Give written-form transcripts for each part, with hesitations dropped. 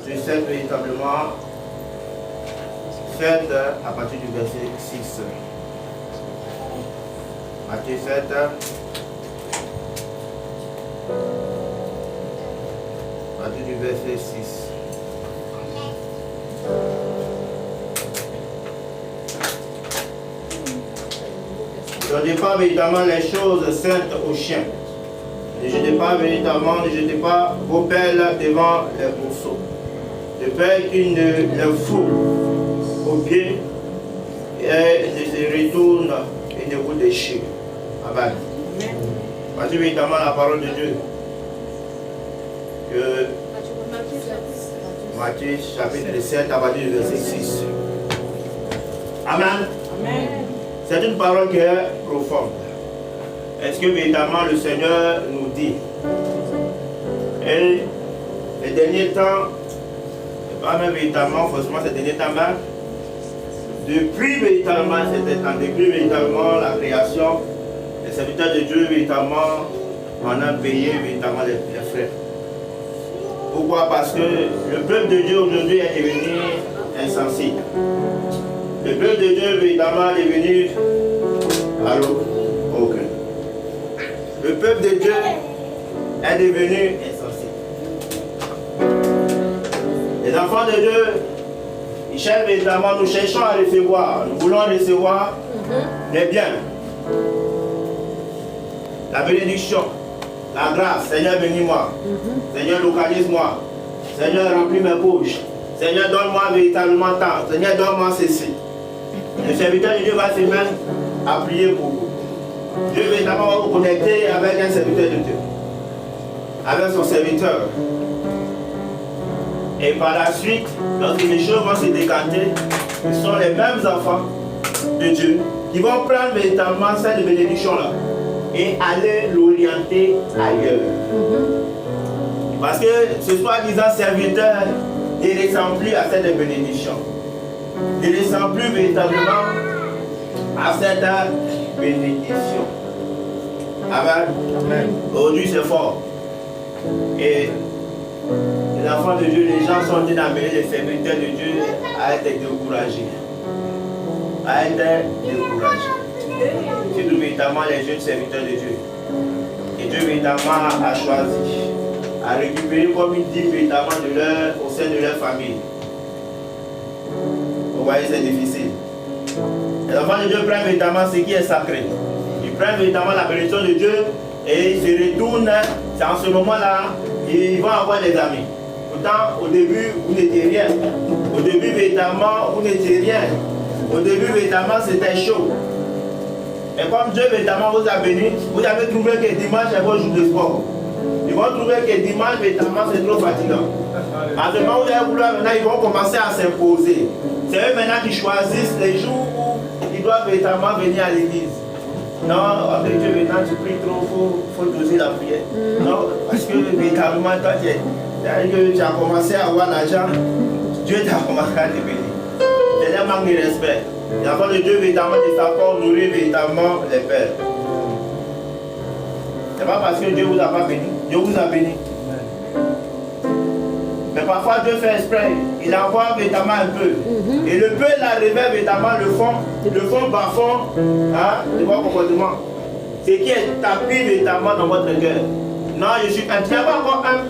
Matthieu 7, véritablement, 7 à partir du verset 6. Matthieu 7. À partir du verset 6. Ne jetez pas véritablement les choses saintes aux chiens. Ne jetez pas véritablement, ne jetez pas vos pelles devant les bourseaux. De peur qu'ils ne les fourrent au pied et ne se retournent et ne vous déchirent. Amen. Voici véritablement la parole de Dieu. Que Matthieu chapitre 7 à partir du verset 6. Amen. Amen. C'est une parole qui est profonde. Est-ce que véritablement le Seigneur nous dit? Et les derniers temps, pas même véritablement, forcément ces derniers temps même, depuis véritablement cet temps, depuis véritablement la création, les serviteurs de Dieu véritablement en ont payé véritablement les frères. Pourquoi? Parce que le peuple de Dieu aujourd'hui est devenu insensible. Le peuple de Dieu évidemment est devenu ok. Le peuple de Dieu est devenu insensible. Les enfants de Dieu, ils cherchent évidemment, nous cherchons à recevoir, nous voulons recevoir les biens, la bénédiction, la grâce. Seigneur, bénis-moi. Seigneur, localise-moi. Seigneur, remplis mes poches. Seigneur, donne-moi véritablement tant. Seigneur, donne-moi ceci. Le serviteur de Dieu va se mettre à prier pour vous. Dieu véritablement va vous connecter avec un serviteur de Dieu, avec son serviteur. Et par la suite, lorsque les choses vont se décanter, ce sont les mêmes enfants de Dieu qui vont prendre véritablement cette bénédiction-là et aller l'orienter ailleurs. Parce que ce soi-disant serviteur ne ressemble plus à cette bénédiction. Ne ressemble plus véritablement à cette bénédiction. Amen. Aujourd'hui c'est fort. Et les enfants de Dieu, les gens sont en train d'amener les serviteurs de Dieu à être découragés. À être découragés. C'est véritablement les jeunes serviteurs de Dieu. Et Dieu véritablement a choisi à récupérer, comme il dit, véritablement au sein de leur famille. Vous voyez, c'est difficile. Les enfants de Dieu prennent véritablement ce qui est sacré. Ils prennent véritablement la bénédiction de Dieu et ils se retournent. C'est en ce moment-là qu'ils vont avoir des amis. Pourtant, au début, vous n'étiez rien. Au début, véritablement, vous n'étiez rien. Au début, véritablement, c'était chaud. Et comme Dieu, véritablement, vous a béni, vous avez trouvé que dimanche est votre jour de sport. Ils vont trouver que dimanche, véritablement, c'est trop fatigant. À ce moment où vous allez vouloir, maintenant, ils vont commencer à s'imposer. C'est eux maintenant qui choisissent les jours où ils doivent véritablement venir à l'église. Non, avec Dieu, maintenant, tu pries trop, il faut doser la prière. Non, parce que véritablement, toi, tu as commencé à avoir l'argent, Dieu t'a commencé à te bénir. C'est un manque de respect. Les enfants de Dieu, véritablement, ne savent pas nourrir véritablement les pères. Ce n'est pas parce que Dieu ne vous a pas béni, Dieu vous a béni. Mais parfois Dieu fait exprès, il envoie véritablement un peu. Et le peu la révèle véritablement le fond bas-fond de votre comportement. Ce qui est tapis véritablement dans votre cœur. Non, je suis un. Tu n'es pas encore un.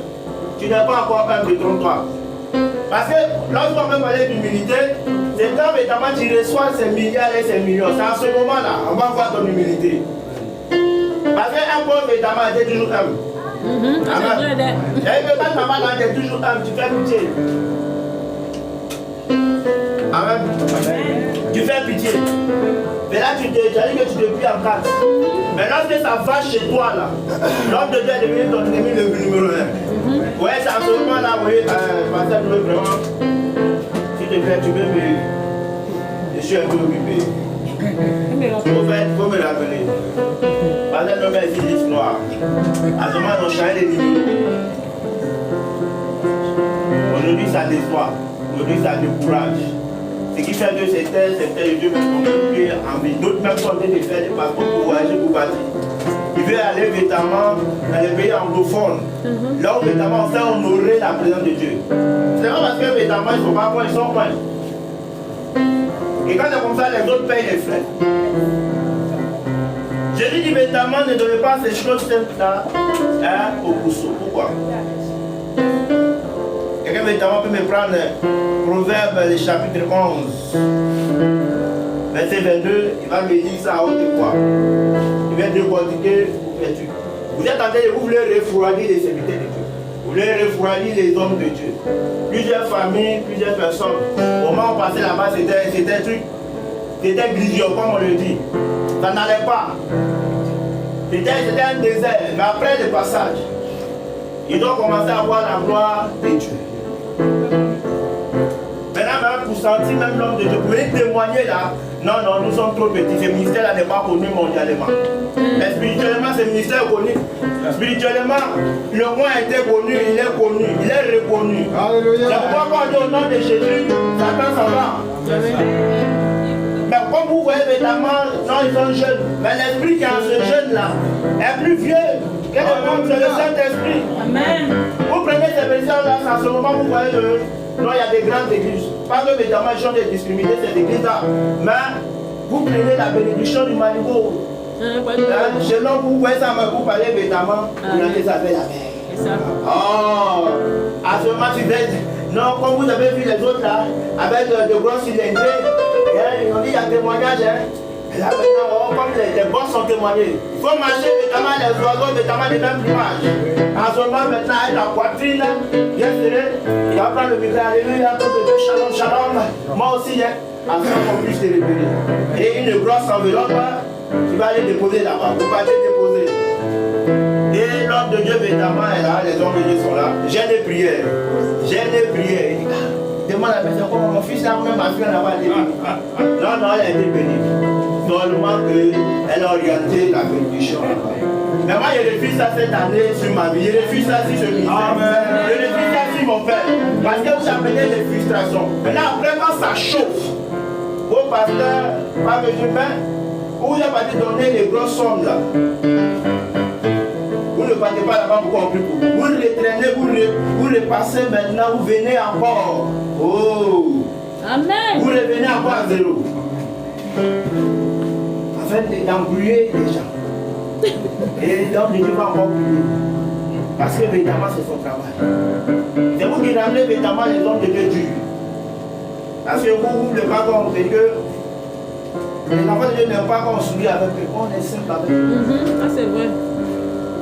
Tu n'es pas encore un de trompe-toi. Parce que lorsqu'on veut parler d'humilité, c'est quand véritablement tu reçois ces milliards et ces millions. C'est à ce moment-là, on va voir ton humilité. Parce qu'un pauvre véritablement était toujours humble. Amen. Et que quand ta maman est toujours humble, tu fais pitié. Amen. Tu fais pitié. Mais là, tu as dit que tu te plies en quatre. Mais lorsque ça va chez toi, là, l'homme de Dieu est devenu ton ennemi le numéro 1. Ouais, c'est à ce moment-là, vous voyez, Pasteur, tu veux vraiment. S'il te plaît, tu veux me. Je suis un peu occupé. Il faut me rappeler. Pasteur, l'homme est ici l'histoire. À ce moment, on change les limites. Aujourd'hui, ça déçoit. Aujourd'hui, ça décourage. Ce qui fait que c'était de Dieu même compliqué en vie. D'autres même sont en train de faire des parcours pour voyager, pour bâtir. Ils veulent aller véritablement dans les pays anglophones. Là où véritablement on fait honorer la présence de Dieu. C'est pas vêtements, ils ne sont pas bons, ils sont bons. Et quand c'est comme ça, les autres payent les frais. Jésus dit vêtements ne donnez pas ces choses simples-là au bousseau. Pourquoi? Quelqu'un vêtements peut me prendre Proverbe, le chapitre 11, verset 22, il va me dire ça à haute voix. Il vient décortiquer l'ouverture. Vous êtes en train de vous voulez refroidir les serviteurs de Dieu. Vous voulez refroidir les hommes de Dieu. Plusieurs familles, plusieurs personnes. Au moment où on passait là-bas, c'était un truc. C'était grisio, comme on le dit. Ça n'allait pas. C'était un désert. Mais après le passage, ils ont commencé à voir la gloire de Dieu. Maintenant, pour sentir même l'homme de Dieu, vous pouvez témoigner là. Non, nous sommes trop petits. Ce ministère-là n'est pas connu mondialement. Mais spirituellement, ce ministère est connu. Spirituellement, le roi a été connu, il est connu, il est reconnu. C'est pourquoi quand on dit au nom de Jésus, Satan s'en va. Mais comme vous voyez, évidemment, non, ils sont jeunes. Mais l'esprit qui est en ce jeune-là est plus vieux que le monde, c'est le Saint-Esprit. Amen. Vous prenez ces versions-là, en ce moment, vous voyez non, il y a des grandes églises. Pas que évidemment, les gens de discriminer cette église-là. Mais vous prenez la bénédiction du Manigo. Selon vous voyez ça, vous parlez évidemment, vous n'avez jamais la mer. Oh, à ce moment, tu dis, non, comme vous avez vu les autres là, avec de gros cylindrés, ils ont dit, il y a témoignage. Et là maintenant, comme les boss sont témoignés, il faut marcher évidemment les oiseaux, évidemment les mêmes images. En ce moment, maintenant, avec la poitrine, bien serrée, il va prendre le micro, alléluia, shalom, shalom. Moi aussi, afin qu'on puisse se révéler. Et une grosse enveloppe, tu vas aller déposer là-bas. Vous partez déposer. Et l'homme de Dieu, évidemment, est là, les hommes de Dieu sont là. J'ai des prières. J'ai des prières. Il dit, demande à la personne, comment mon fils là, même ma fille là-bas, elle est bénie. Non, elle a été bénie. Seulement qu'elle a orienté la bénédiction là-bas. Mais moi, je refuse ça cette année sur ma vie. Je refuse ça sur ce ministère. Je refuse ça sur mon père. Parce que vous appelez les frustrations. Maintenant, après, quand ça chauffe, vos pasteurs, pas que je fais, vous n'avez pas donné les grosses sommes là. Vous ne partez pas là-bas pour compris pour vous. Vous retraînez, vous repassez maintenant, vous venez encore. Oh! Amen! Vous revenez encore à zéro. Afin d'embrouiller les gens. Et l'homme de Dieu va encore prier. Parce que évidemment, c'est son travail. C'est vous qui ramenez évidemment les hommes de Dieu durs. Parce que vous ne voulez pas qu'on fait que les enfants de Dieu n'aiment pas qu'on sourit avec eux. On est simple avec eux. Ah, c'est vrai.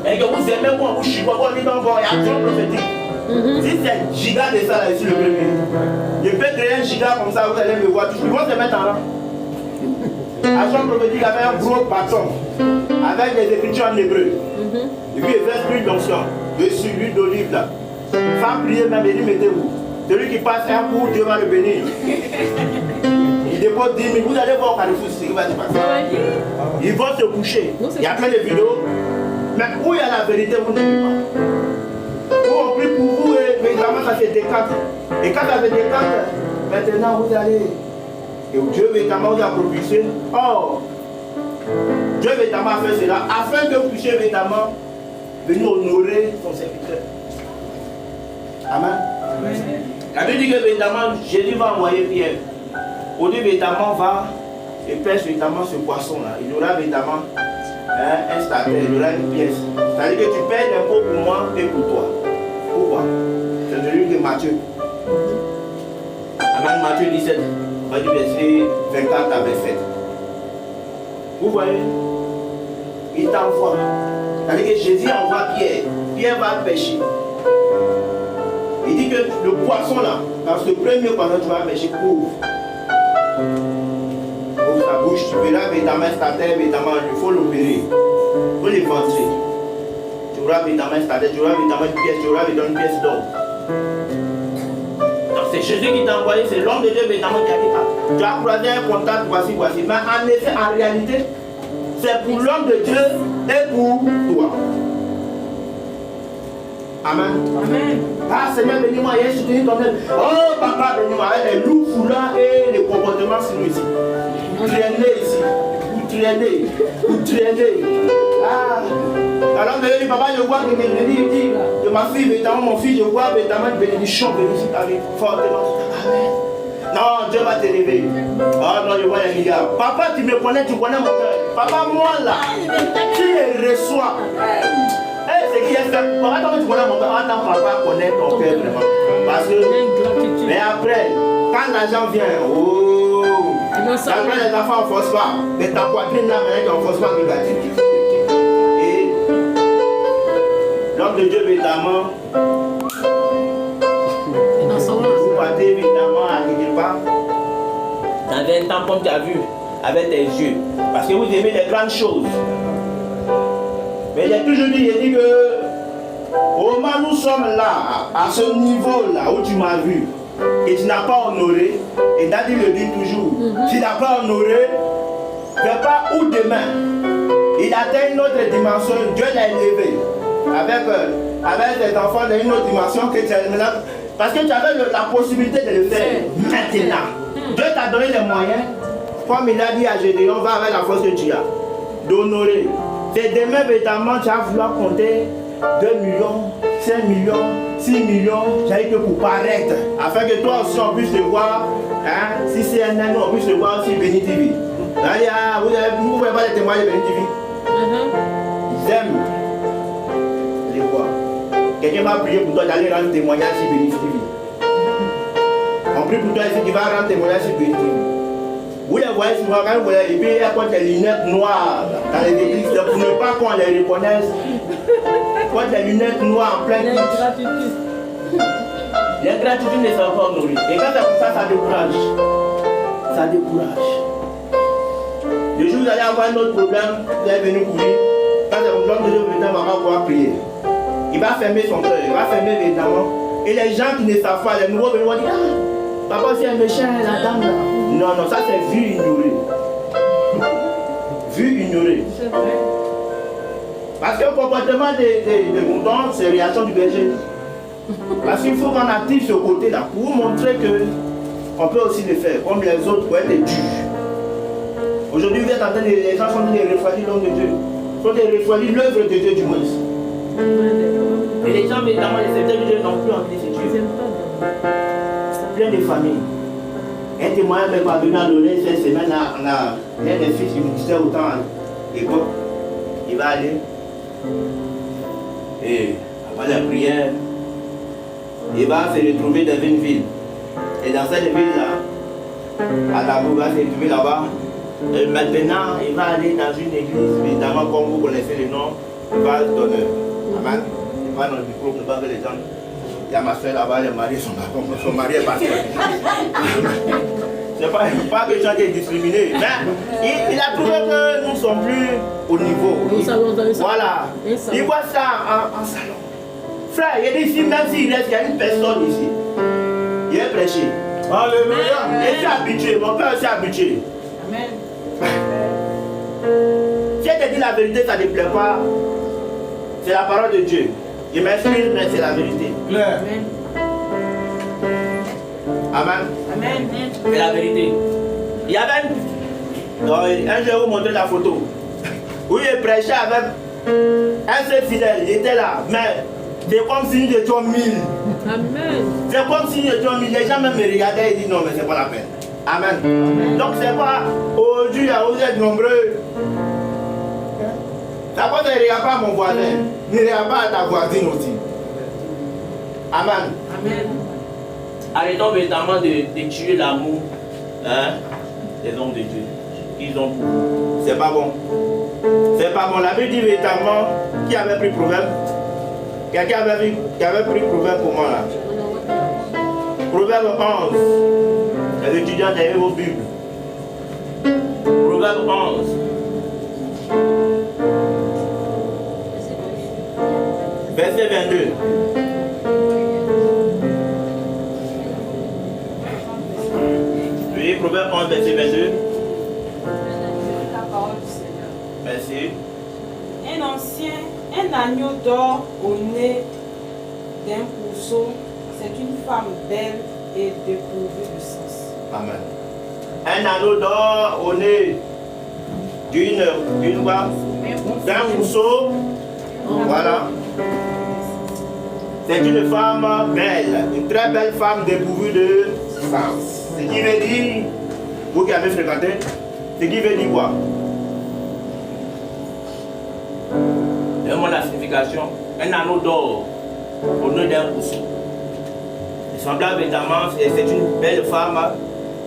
Et que vous aimez moi, vous chicoez, vous dites encore, il y a trop prophétique. Si c'est giga de ça là, ici le premier. Je peux créer un giga comme ça, vous allez me voir. Ils vont se mettre en rang. Action prophétique avait un gros bâton avec des écritures en hébreu. Et puis il fait l'huile d'onction dessus, l'huile d'olive là. Sans prier même, il dit mettez-vous. Celui qui passe un coup, Dieu va le bénir. Il dépose 10 000. Vous allez voir au Carrefour ce qui va se passer. Ils vont se coucher. Il y a plein de vidéos. Mais où il y a la vérité, vous n'aimez pas. Où on prie pour vous et évidemment ça se décante. Et quand ça se décante, maintenant vous allez. Et Dieu évidemment vous a propulsé. Oh, Dieu évidemment a fait cela afin que vous puissiez évidemment venir honorer son serviteur. Amen. La Bible dit que évidemment Jésus va envoyer Pierre. Au début évidemment va et pêche évidemment ce poisson là. Il y aura évidemment un starter, il y aura une pièce. C'est-à-dire que tu payes l'impôt pour moi et pour toi. Pourquoi? C'est le livre de Matthieu. Amen. Matthieu 17. Du verset 24 à 27. Vous voyez, il t'envoie. C'est-à-dire que Jésus envoie Pierre. Pierre va pêcher. Il dit que le poisson là, dans ce premier poisson, tu vas pêcher, ouvre ta bouche, tu verras évidemment ta tête, évidemment, il faut l'opérer. Il faut l'éventrer. Tu auras évidemment ta tête, tu auras évidemment une pièce, tu auras évidemment une pièce d'or. C'est Jésus qui t'a envoyé, c'est l'homme de Dieu évidemment qui a dit, tu as croisé un contact, voici. Mais en effet, en réalité, c'est pour l'homme de Dieu et pour toi. Amen. Amen. Ah Seigneur, bénis-moi, et soutenir ton aide. Oh papa, bénis-moi, avec les loups foulants et les comportements sinueux ici. Vous traînez ici, vous traînez, vous traînez. Alors, je dis, papa, je vois que ma fille, évidemment, mon fils, je vois évidemment une bénédiction, bénédiction avec fortement. Amen. Non, Dieu va t'élever. Oh non, je vois les milliards. Papa, tu me connais, tu connais mon cœur. Papa, moi là, tu les reçois. C'est qui est fait. Papa, toi, tu connais mon cœur. Attends, papa connaît ton cœur vraiment. Parce que, mais après, quand l'argent vient, oh, après les enfants ne forcent pas. Mais ta poitrine là, maintenant, tu ne forces pas négatif. Et l'homme de Dieu, évidemment, vous partez évidemment à quelque part dans un temps comme tu as vu avec tes yeux. Parce que vous aimez les grandes choses. Mais j'ai toujours dit, que au moment où nous sommes là, à ce niveau-là où tu m'as vu, et tu n'as pas honoré, et Daddy le dit toujours, tu n'as pas honoré, fais pas où demain. Il atteint une autre dimension, Dieu l'a élevé. Avec tes enfants dans une autre dimension que tu as maintenant. Parce que tu avais la possibilité de le faire maintenant. Dieu t'a donné les moyens, comme il a dit à Gédéon, va avec la force que tu as, d'honorer. C'est demain, évidemment, tu vas vouloir compter 2 millions, 5 millions, 6 millions, j'allais que pour paraître, afin que toi aussi on puisse te voir, hein, si c'est un an, on puisse te voir aussi Béni TV. Vous ne pouvez pas les témoigner de Béni TV. Ils aiment les voir. Quelqu'un va prier pour toi d'aller rendre témoignage sur Béni TV. On prie pour toi ici, tu vas rendre témoignage sur Béni TV. Vous les voyez souvent quand vous voyez, et puis il y a des lunettes noires dans les églises, pour ne pas qu'on les reconnaisse. Quand des lunettes noires en plein titre. L'ingratitude ne sera pas honorée. Et quand c'est comme ça, ça décourage. Ça décourage. Le jour où vous allez avoir un autre problème, vous allez venir courir. Quand c'est comme l'homme de Dieu, il va pas pouvoir prier. Il va fermer son cœur, il va fermer évidemment. Et les gens qui ne savent pas, les nouveaux venus vont dire, ah, papa c'est un méchant, la dame là. Non, non, ça c'est vue ignorée. Vue ignorée. C'est vrai. Parce que le comportement de mouton, c'est la réaction du berger. Parce qu'il faut qu'on active ce côté-là pour vous montrer qu'on peut aussi le faire, comme les autres pour être durs. Aujourd'hui, vous êtes en train de, les gens sont en train de refroidir l'homme de Dieu. Ils sont en train de refroidir l'œuvre de Dieu du moins. Et les gens, évidemment, les serviteurs de Dieu n'ont plus envie de se tuer. Plein de familles. Un témoin m'est parvenu à donner cette semaine, on a un des fils du ministère autant à l'époque. Il va aller. Et après la prière, il va se retrouver dans une ville. Et dans cette ville-là, à Dabou, il va se retrouver là-bas. Et maintenant, il va aller dans une église, évidemment, comme vous connaissez le nom, il va d'honneur. Amen. Il va dans le micro, il va avec les gens. Il y a ma soeur là-bas, les mariés sont là, son mari est pasteur. C'est pas que les gens sont discriminés, mais il a trouvé que nous ne sommes plus au niveau. Voilà. Il voit ça en salon. Frère, il dit ici, même s'il reste, il y a une personne ici. Il est prêché. Alléluia. Et c'est habitué, mon père aussi habitué. Amen. Si elle te dit la vérité, ça ne te plaît pas, c'est la parole de Dieu. Je m'excuse, mais c'est la vérité. Amen. Amen. Amen. C'est la vérité. Il y avait un jour, je vais vous montrer la photo. Où il prêchait avec un seul fidèle. Il était là. Mais c'est comme si nous étions 1000. Amen. C'est comme si nous étions 1000. Les gens même me regardaient et disent non, mais c'est pas la peine. Amen. Amen. Donc c'est pas aujourd'hui, vous êtes nombreux. D'abord, ne regarde pas mon voisin. Ne regarde pas ta voisine aussi. Amen. Amen. Arrêtons évidemment de tuer l'amour, hein, des hommes de Dieu. Ils ont pour vous. C'est pas bon. C'est pas bon. La Bible dit véritablement qui avait pris proverbe. Quelqu'un qui avait pris proverbe pour moi là. Proverbe 11. Les étudiants derrière vos Bibles. Proverbe 11. Verset 22. Oui, Proverbe 11, verset 22. La parole du Seigneur. Merci. Un agneau d'or au nez d'un pourceau, c'est une femme belle et dépourvue de sens. Amen. Un anneau d'or au nez d'une quoi? Un d'un trousseau. Voilà. C'est une femme belle, une très belle femme dépourvue de sens. Ce qui veut dire, vous qui avez fréquenté, ce qui veut dire quoi? Donne-moi la signification. Un anneau d'or au nœud d'un trousseau. Semblable évidemment, c'est une belle femme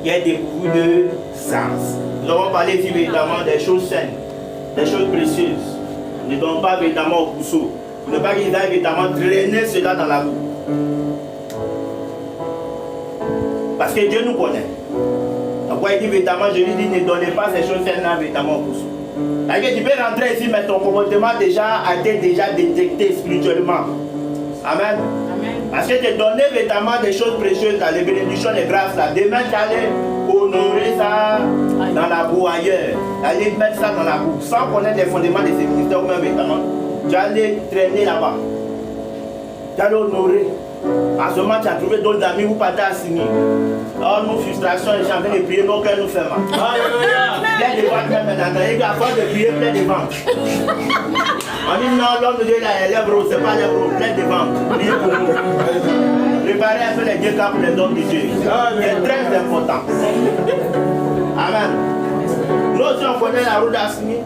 qui est dépourvue de sens. Nous avons parlé ici évidemment des choses saines, des choses précieuses. Ne donne pas évidemment au trousseau. Ne pas qu'ils aillent évidemment traîner cela dans la boue. Parce que Dieu nous connaît. Donc il dit évidemment, je lui dis, ne donnez pas ces choses saines-là évidemment au trousseau. Tu peux rentrer ici, mais ton comportement a été déjà détecté spirituellement. Amen. Parce que tu donné évidemment des choses précieuses, là, les bénédictions, les grâces, là. Demain, tu allais honorer ça dans la boue ailleurs. Tu allais mettre ça dans la boue, sans connaître les fondements de ces ministères ou même évidemment. Tu allais traîner là-bas. Tu allais honorer. En ce moment, tu as trouvé d'autres amis où pas t'assigner. Oh, nos frustrations, les gens viennent de prier, nos cœurs nous fait mal. Plein de ventes même maintenant. Il y a force de prier, plein de ventes. On dit non, l'homme de Dieu là, il est lèvres, c'est pas lèvres, plein de ventes. Priez pour nous. Préparez un peu les deux cas pour les hommes de Dieu. C'est très important. Amen. Nous aussi, on connaît la route d'Assini.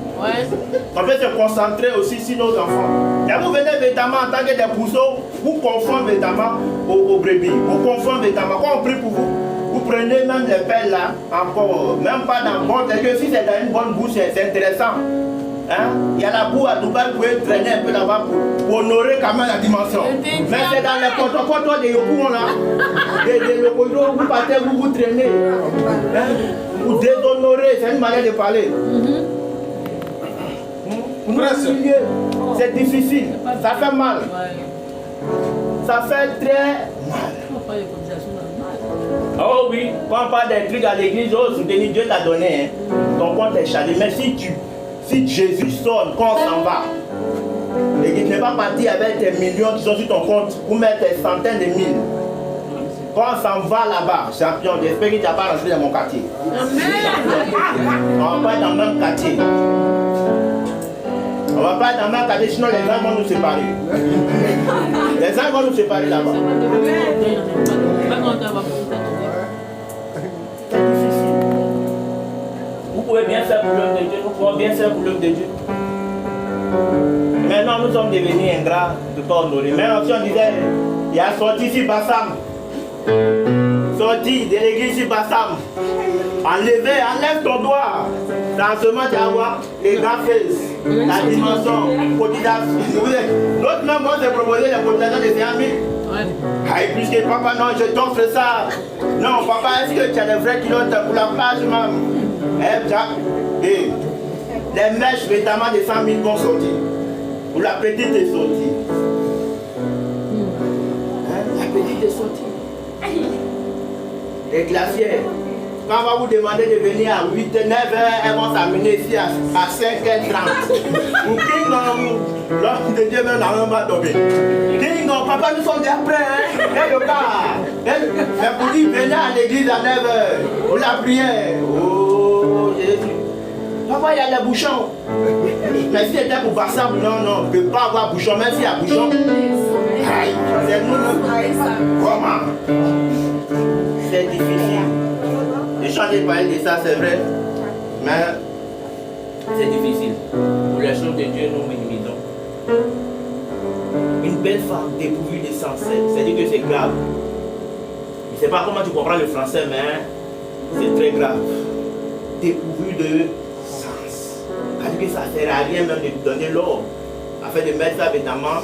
On peut se concentrer aussi sur nos enfants. Et vous venez évidemment en tant que des pousseaux, vous conformez évidemment aux brebis. Vous conformez évidemment. Quand on prie pour vous, vous prenez même les pelles là, encore, même pas dans le bon, parce que si c'est dans une bonne bouche, c'est intéressant. Hein? Il y a la boue à Dubaï, vous pouvez traîner un peu là-bas pour honorer quand même la dimension. Mais c'est dans les protocoles de Yopouon là, de l'Okoyo, vous partez, vous traînez. Hein? Vous déshonorer, c'est une manière de parler. C'est difficile, ça fait mal. Ça fait très mal. Oh oui, quand on parle des trucs à l'église, oh, soutenir Dieu t'a donné, hein. Ton compte est chargé. Mais si Jésus sonne quand on s'en va, et qu'il n'est pas parti avec tes millions qui sont sur ton compte pour mettre tes centaines de mille. Quand on s'en va là-bas, champion, j'espère que tu n'as pas rentré dans mon quartier. On va pas être dans le même quartier. On va pas être dans le même quartier, sinon les gens vont nous séparer. Les gens vont nous séparer là-bas. Vous pouvez bien faire pour l'œuvre de Dieu, nous pouvons bien faire pour l'œuvre de Dieu. Maintenant, nous sommes devenus ingrats de ne pas honorer. Maintenant, si on disait, il y a sorti ici Bassam, sorti de l'église ici Bassam, enlève ton doigt. Dans ce moment, tu vas voir les graphes, la dimension, cotisation. L'autre même, moi, j'ai proposé les cotisations de 5 000. Aïe, plus que papa, non, je t'offre ça. Non, papa, est-ce que tu as des vrais kilos pour la plage, même? Et les mèches, notamment de 100 000 vont sortir. Pour la petite est sortie. Hein? La petite est sortie. Les glacières. Quand on va vous demander de venir à 8, 9 heures, elles vont s'amener ici à 5h30. Ou King, l'homme de Dieu même n'a même pas dormi. King, papa, nous sommes déjà prêts. Hein? Et le gars, mais pour dire venez à l'église à 9 heures, pour la prière. Oh, Jésus. Papa, il y a les bouchons. Mais si c'était pour Bassam, non, on ne peut pas avoir bouchon, même s'il y a bouchon. Aïe, c'est nous. Comment? C'est difficile. Je chante de parler de ça, c'est vrai, mais c'est difficile. Pour les choses de Dieu, nous minimisons. Une belle femme dépourvue de sens, c'est-à-dire que c'est grave. Je ne sais pas comment tu comprends le français, mais c'est très grave. Dépourvue de sens. C'est-à-dire que ça ne sert à rien même de te donner l'or, afin de mettre ça évidemment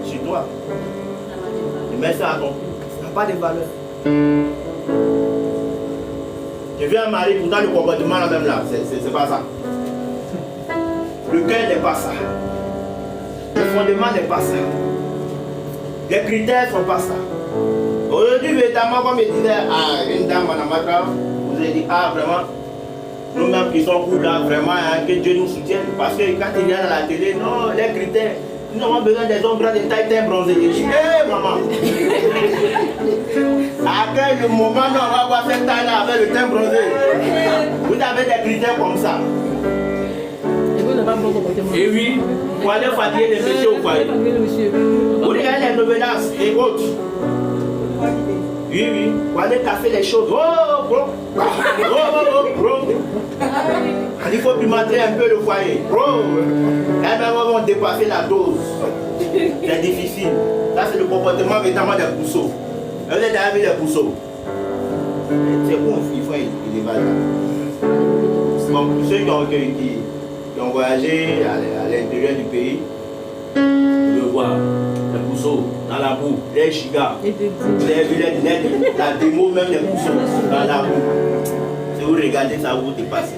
sur toi. De mettre ça à ton cou. Ça n'a pas de valeur. Je veux un mari, pourtant le comportement là même là, c'est pas ça. Le cœur n'est pas ça. Le fondement n'est pas ça. Les critères ne sont pas ça. Aujourd'hui, évidemment, comme je disais, une dame en Amatra, vous avez dit, vraiment, nous-mêmes qui sommes cool là, vraiment, que Dieu nous soutienne. Parce que quand il vient à la télé, non, les critères, nous avons besoin des hommes grands de taille, teint bronzé. Je dis, hé maman, à quel moment nous on va voir cette taille là avec le teint bronzé? Vous avez des critères comme ça. n'a pas bon comportement. Et oui, pour aller fatiguer les messieurs au foyer. Vous regardez les novelas et autres. Oui, oui, pour aller casser les choses. Oh, bro. Bro. Il faut pimenter un peu le foyer. Bro. Et même on va dépasser la dose. C'est difficile. Ça, c'est le comportement véritablement des pousseaux. Vous êtes déjà vu les pousseaux. C'est bon, il faut il est valable. Bon, pour ceux qui ont voyagé à l'intérieur du pays, vous voir les pousseaux dans la boue, les chigas, vous avez vu la démo même des pousseaux dans la boue. Si vous regardez ça, vous dépassez.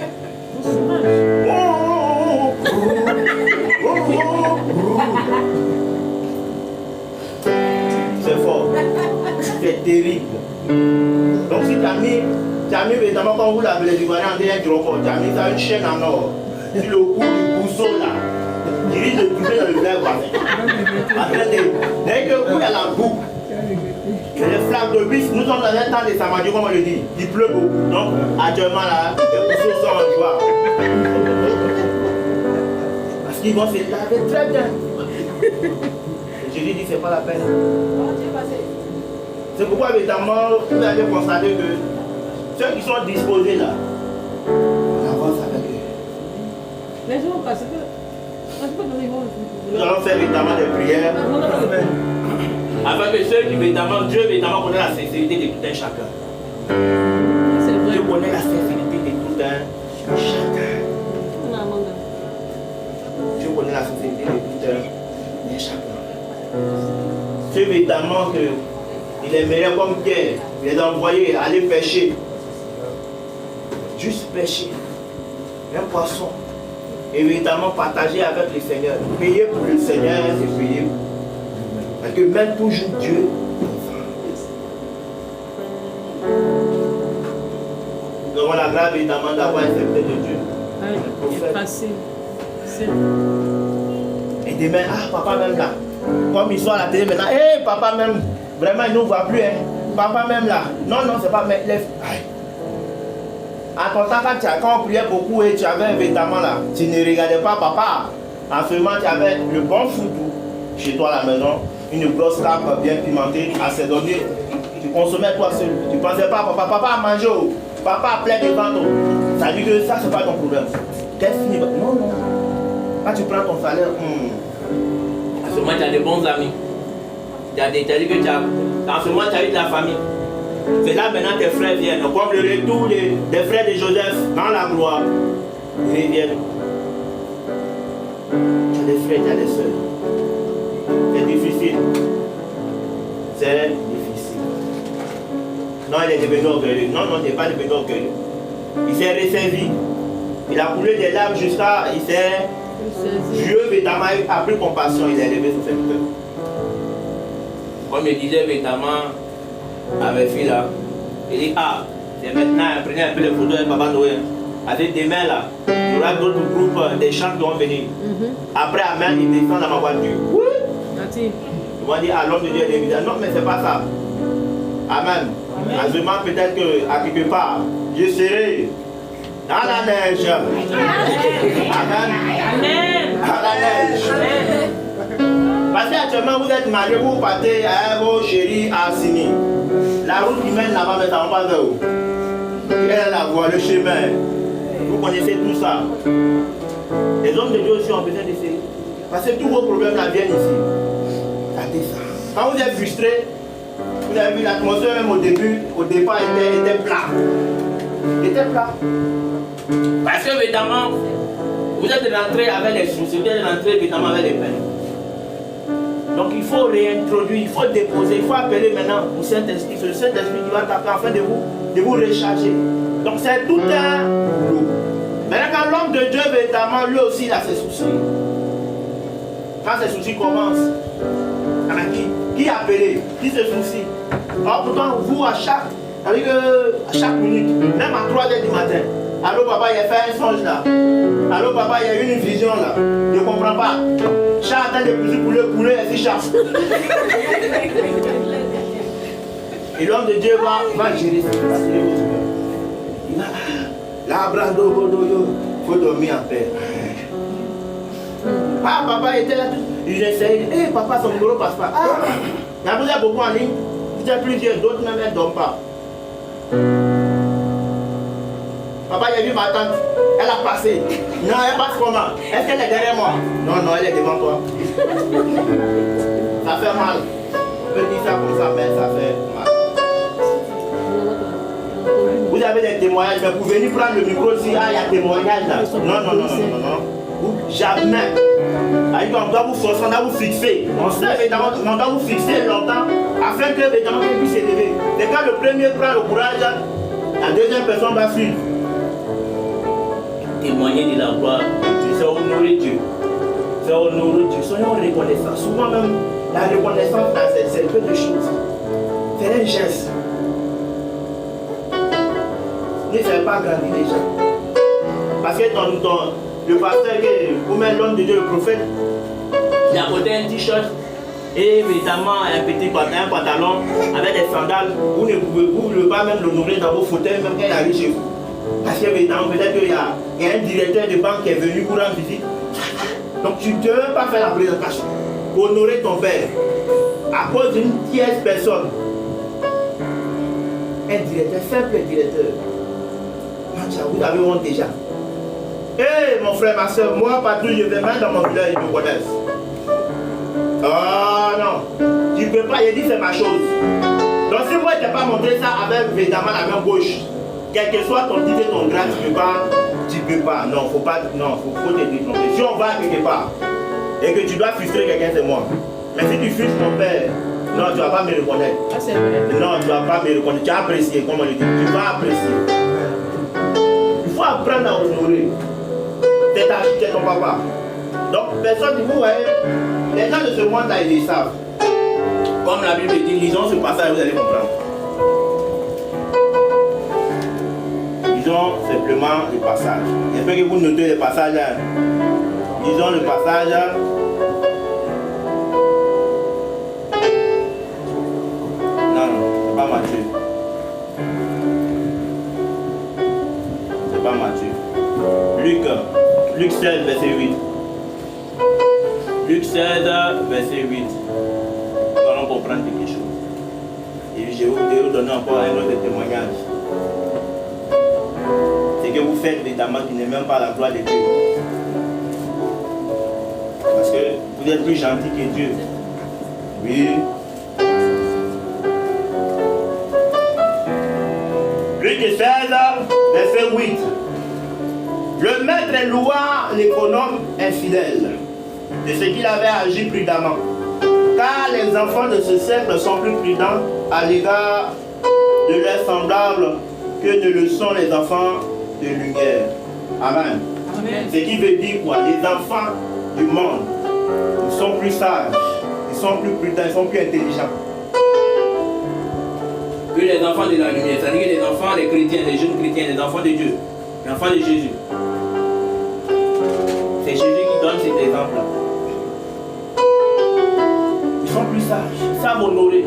C'est fort, c'est terrible. Donc si tu as mis évidemment quand vous l'avez les Ivoiriens en derrière tu as mis ça une chaîne en or sur le cou du pousseau là. Il risque de tomber dans le verre. Dès que le cou il y a la boue, les flaques de bus, nous sommes dans un temps de Samadhi, comme on le dit, il pleut beaucoup. Donc actuellement là, les pousseaux sont en joie. Parce qu'ils vont se laver très bien. Jésus dit c'est pas la peine. C'est pourquoi évidemment vous allez constater que ceux qui sont disposés là, on avance avec eux. Les gens parce que nous allons faire évidemment des prières. Afin que ceux qui évidemment, Dieu évidemment connaît la sincérité de tout un chacun. Dieu connaît la sincérité de tout un chacun. Dieu connaît la sincérité de tout un chacun. Dieu évidemment que il aimerait comme Pierre, il les envoyer aller pêcher. Juste pêcher. Un poisson. Et évidemment partager avec le Seigneur. Payer pour le Seigneur, c'est payer. Parce que même toujours Dieu. Nous avons la grâce évidemment d'avoir accepté de Dieu. Et demain, papa même là. Comme ils sont à la télé maintenant, papa même. Vraiment, il ne nous voit plus. Hein. Papa même là. Non, c'est pas mais lève. À ton temps, quand on priait beaucoup et tu avais un vêtement là, tu ne regardais pas papa. En ce moment, tu avais le bon foudou chez toi à la maison, une grosse cape bien pimentée, assaisonnée. Tu consommais toi seul. Tu ne pensais pas, papa a mangé, papa a plein de ventre. Ça dit que ça, c'est pas ton problème. Non. Quand tu prends ton salaire, à ce moment, tu as des bons amis. Tu as dit que en ce moment, tu as eu de la famille. C'est là maintenant tes frères viennent. Comme le retour des frères de Joseph dans la gloire. Ils reviennent. Tu as des frères, tu as des soeurs. C'est difficile. C'est difficile. Non, il est devenu orgueilleux. Non, il n'est pas devenu orgueilleux. Il s'est ressaisi. Il a coulé des larmes jusqu'à. Il s'est. Dieu, évidemment, a pris compassion. Il a élevé son serviteur. Comme il disait, évidemment, avec fille là, il dit c'est maintenant, prenez un peu les photos avec Papa Noé. Avec des mains là, il y aura d'autres groupes, des chants qui vont venir. Après, Amen, il descend dans ma voiture. Ils vont dire l'homme de Dieu est évident. Non, mais c'est pas ça. Amen. En ce moment, peut-être qu'à quelque part, je serai dans la neige. Amen. Dans la neige. Parce qu'actuellement vous êtes mariés, vous partez à vos chéris à Sini. La route qui mène là-bas, mais ça va pas vers où? Quelle est la voie, le chemin? Vous connaissez tout ça. Les hommes de Dieu aussi ont besoin de ça. Parce que tous vos problèmes là viennent ici. Regardez ça. Quand vous êtes frustré, vous avez vu l'atmosphère même au départ était plat. Il était plat. Parce que évidemment, vous êtes rentré avec les soucis, vous êtes rentré évidemment avec les peines. Donc il faut réintroduire, il faut déposer, il faut appeler maintenant au Saint-Esprit. C'est le Saint-Esprit qui va taper afin de vous recharger. Donc c'est tout un boulot. Maintenant quand l'homme de Dieu, évidemment, lui aussi il a ses soucis. Quand ses soucis commencent, qui appelé, qui se soucie. Alors pourtant vous à chaque minute, même à 3h du matin, allô papa, il a fait un songe là. Allô papa, il y a eu une vision là. Je ne comprends pas. Chat attend de pousser pour le poulet et si chasse. Et l'homme de Dieu va gérer ça. Il va là, brado, il faut dormir en paix. Ah, papa était là. J'essaye. Eh, papa, son numéro passe pas. Ah, il y a besoin beaucoup en ligne. Il y a plusieurs, d'autres même elles ne dorment pas. Papa, j'ai vu ma tante. Elle a passé. Non, elle passe comment? Est-ce qu'elle est derrière moi? Non, non, elle est devant toi. Ça fait mal. On peut dire ça comme ça, mais ça fait mal. Vous avez des témoignages, mais vous venez prendre le micro si il y a témoignage là. Non, non, non, non, non, non. Jamais. On doit vous forcer, on doit vous fixer. On sait évidemment, on doit vous fixer longtemps afin que évidemment vous puissiez s'élever. Et quand le premier prend le courage, la deuxième personne va suivre. Témoigner de la gloire de Dieu, c'est honorer Dieu. C'est honorer Dieu. Soyons reconnaissants. Souvent même, la reconnaissance, c'est peu de choses. C'est un geste. Ne fais pas grandir les gens. Parce que le pasteur, ou même l'homme de Dieu, le prophète, il a porté un t-shirt et évidemment un petit pantalon avec des sandales. Vous ne pouvez pas même l'honorer dans vos fauteuils, même quand il arrive chez vous. Parce que évidemment, peut-être qu'il y a un directeur de banque qui est venu pour rendre visite. Donc tu ne peux pas faire la présentation. Honorer ton père à cause d'une tierce personne. Un directeur, simple directeur. Vous avez honte déjà. Hé mon frère, ma soeur, moi partout je vais même dans mon village, ils me connaissent. Oh non, tu ne peux pas, il dit c'est ma chose. Donc si moi je n'ai pas montré ça avec évidemment la main gauche, quel que soit ton titre et ton grade, tu ne peux pas. Non, faut pas, non, faut te détromper. Si on va quelque part et que tu dois frustrer quelqu'un, c'est moi. Mais si tu frustres mon père, non, tu ne vas pas me reconnaître. Ah, c'est vrai. Non, tu ne vas pas me reconnaître. Tu vas apprécier, comme on le dit. Tu vas apprécier. Il faut apprendre à honorer. C'est ton papa. Donc, personne ne vous voyez. Les gens de ce monde-là, ils le savent. Comme la Bible dit, lisons ce passage, vous allez comprendre. Lisons simplement le passage. J'espère que vous notez le passage. Lisons le passage. Non, non, c'est pas Matthieu. C'est pas Matthieu. Luc 16, verset 8. Luc 16, verset 8. Nous allons comprendre quelque chose. Et je vais vous donner encore un autre témoignage. C'est que vous faites évidemment qui n'est même pas la gloire de Dieu. Parce que vous êtes plus gentil que Dieu. Oui. Luc 16, verset 8. Le maître loua l'économe infidèle de ce qu'il avait agi prudemment. Car les enfants de ce siècle sont plus prudents à l'égard de leurs semblables que ne le sont les enfants de lumière. Amen. Amen. Ce qui veut dire quoi? Les enfants du monde, ils sont plus sages, ils sont plus prudents, ils sont plus intelligents que les enfants de la lumière. C'est-à-dire que les enfants, les chrétiens, les jeunes chrétiens, les enfants de Dieu, les enfants de Jésus. C'est Jésus qui donne cet exemple-là. Ils sont plus sages, ils savent honorer.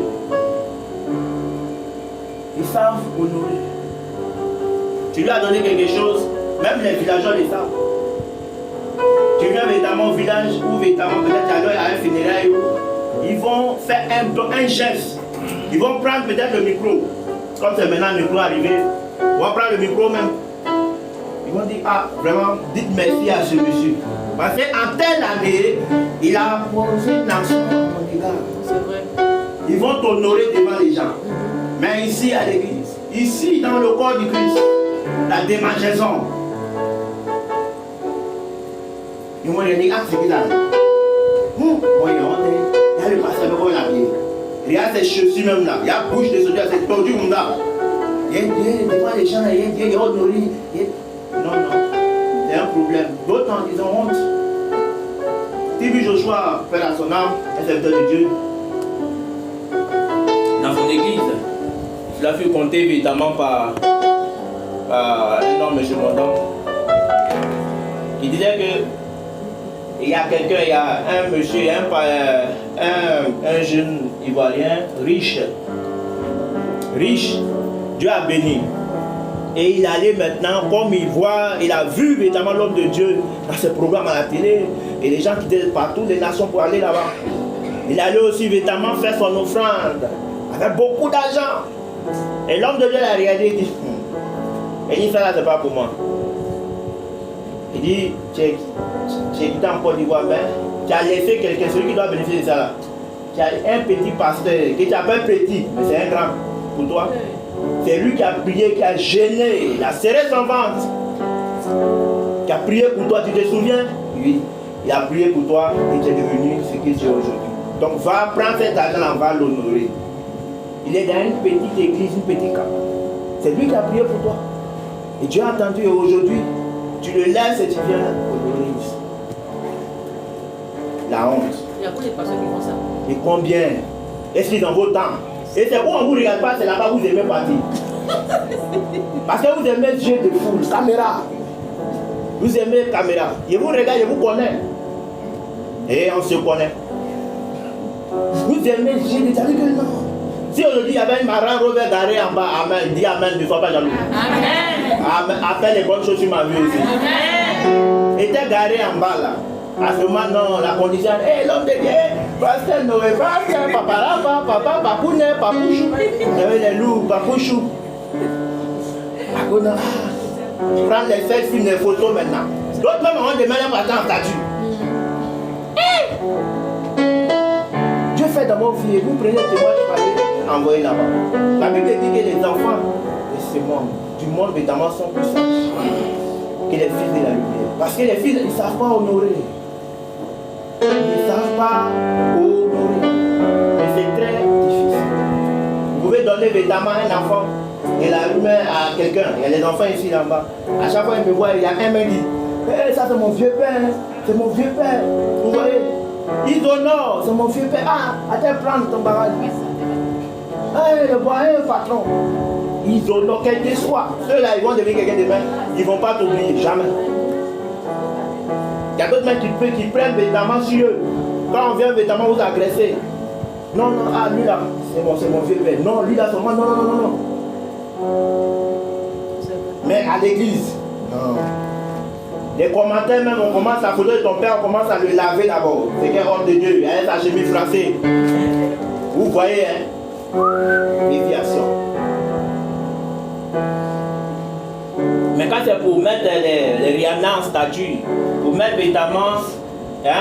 Ils savent honorer. Tu lui as donné quelque chose, même les villageois le savent. Tu viens évidemment au village ou évidemment peut-être à un funérail, ils vont faire un geste. Ils vont prendre peut-être le micro. Comme c'est maintenant le micro arrivé, ils vont prendre le micro même. Ils vont dire, ah, vraiment, dites merci à ce monsieur. Parce qu'en telle année, il a posé une action à mon égard. C'est vrai. Ils vont t'honorer devant les gens. Mais ici, à l'église, ici, dans le corps du Christ, la démangeaison. Ils vont dire, ah, c'est bizarre. Moi, il y a le pasteur, comment il a bien. Regarde ces chaussures même là. Il y a bouche de soldat, c'est tordu comme ça. Il y a devant les gens, il y a honoré. Non, non. C'est un problème. D'autres, ils ont honte. TV Joshua, Père à son âme, un serviteur de Dieu, dans son église, cela fut compté évidemment par un homme, M. Mondon, qui disait que il y a quelqu'un, il y a un monsieur, un jeune Ivoirien riche, Dieu a béni. Et il allait maintenant, comme il voit, il a vu évidemment l'homme de Dieu dans ses programmes à la télé, Et les gens quittaient partout les nations pour aller là-bas. Il allait aussi véritablement faire son offrande avec beaucoup d'argent. Et l'homme de Dieu l'a regardé et dit, il dit, ça là, c'est pas pour moi. Il dit, tu es quitté en Côte d'Ivoire, mais tu as laissé quelqu'un, celui qui doit bénéficier de ça là. Tu as un petit pasteur, que tu appelles petit, mais c'est un grand pour toi. C'est lui qui a prié, qui a gêné, il a serré son ventre. Qui a prié pour toi, tu te souviens? Oui, il a prié pour toi et tu es devenu ce que tu es aujourd'hui. Donc va prendre cet argent, va l'honorer. Il est dans une petite église, une petite camp. C'est lui qui a prié pour toi. Et Dieu a entendu et aujourd'hui, tu le laisses et tu viens honorer ici. La honte. Il y a beaucoup de personnes qui font ça. Et combien? Est-ce que dans vos temps? Et c'est où on ne vous regarde pas, c'est là-bas où vous aimez partir. Parce que vous aimez jeu de foule, caméra. Vous aimez caméra. Je vous regarde, je vous connais. Et on se connaît. Vous aimez jeu de foule que non. Si aujourd'hui il y avait une marraine Robert garé en bas, amen, dis amen, ne sois pas jaloux. Amen. Appelle les bonnes choses sur ma vie aussi. Amen. Était garé en bas là. À ce moment, non, la condition, hé, l'homme de Dieu, pasteur Noé, pasteur, papa, papa, papounet, papouchou. Il y avait les loups, papouchou. Prendre les selfies, les photos maintenant. D'autres même ont des mêmes partant en statut. Dieu fait dans vos vies, vous prenez le témoin pour aller envoyer là-bas. La Bible dit que les enfants de ce monde, du monde évidemment, sont plus sages que les fils de la lumière. Parce que les fils, ils ne savent pas honorer. Ils ne savent pas honorer. Et c'est très difficile. Vous pouvez donner évidemment un enfant et l'allumer à quelqu'un. Il y a les enfants ici là-bas. À chaque fois qu'ils me voient, il y a un mec qui dit, hey, ça c'est mon vieux père, c'est mon vieux père. Vous voyez? Ils honorent, c'est mon vieux père. Ah, attends, prendre ton barrage. Hey, le voyez, patron. Ils honorent quel que soit. Ceux-là, ils vont devenir quelqu'un demain. Ils ne vont pas t'oublier, jamais. Il y a d'autres mecs qui prennent vêtements sur eux. Quand on vient vêtements vous agresser. Non, non, ah, lui là, c'est mon vieux père. Non, lui là, c'est moi. Non, non, non, non. Mais à l'église, non. Les commentaires même, on commence à photo de ton père, on commence à le laver d'abord. C'est quel homme de Dieu, il a sa chemise froissée. Vous voyez, hein? Déviation. Mais quand c'est pour mettre les Rihanna en statue, pour mettre évidemment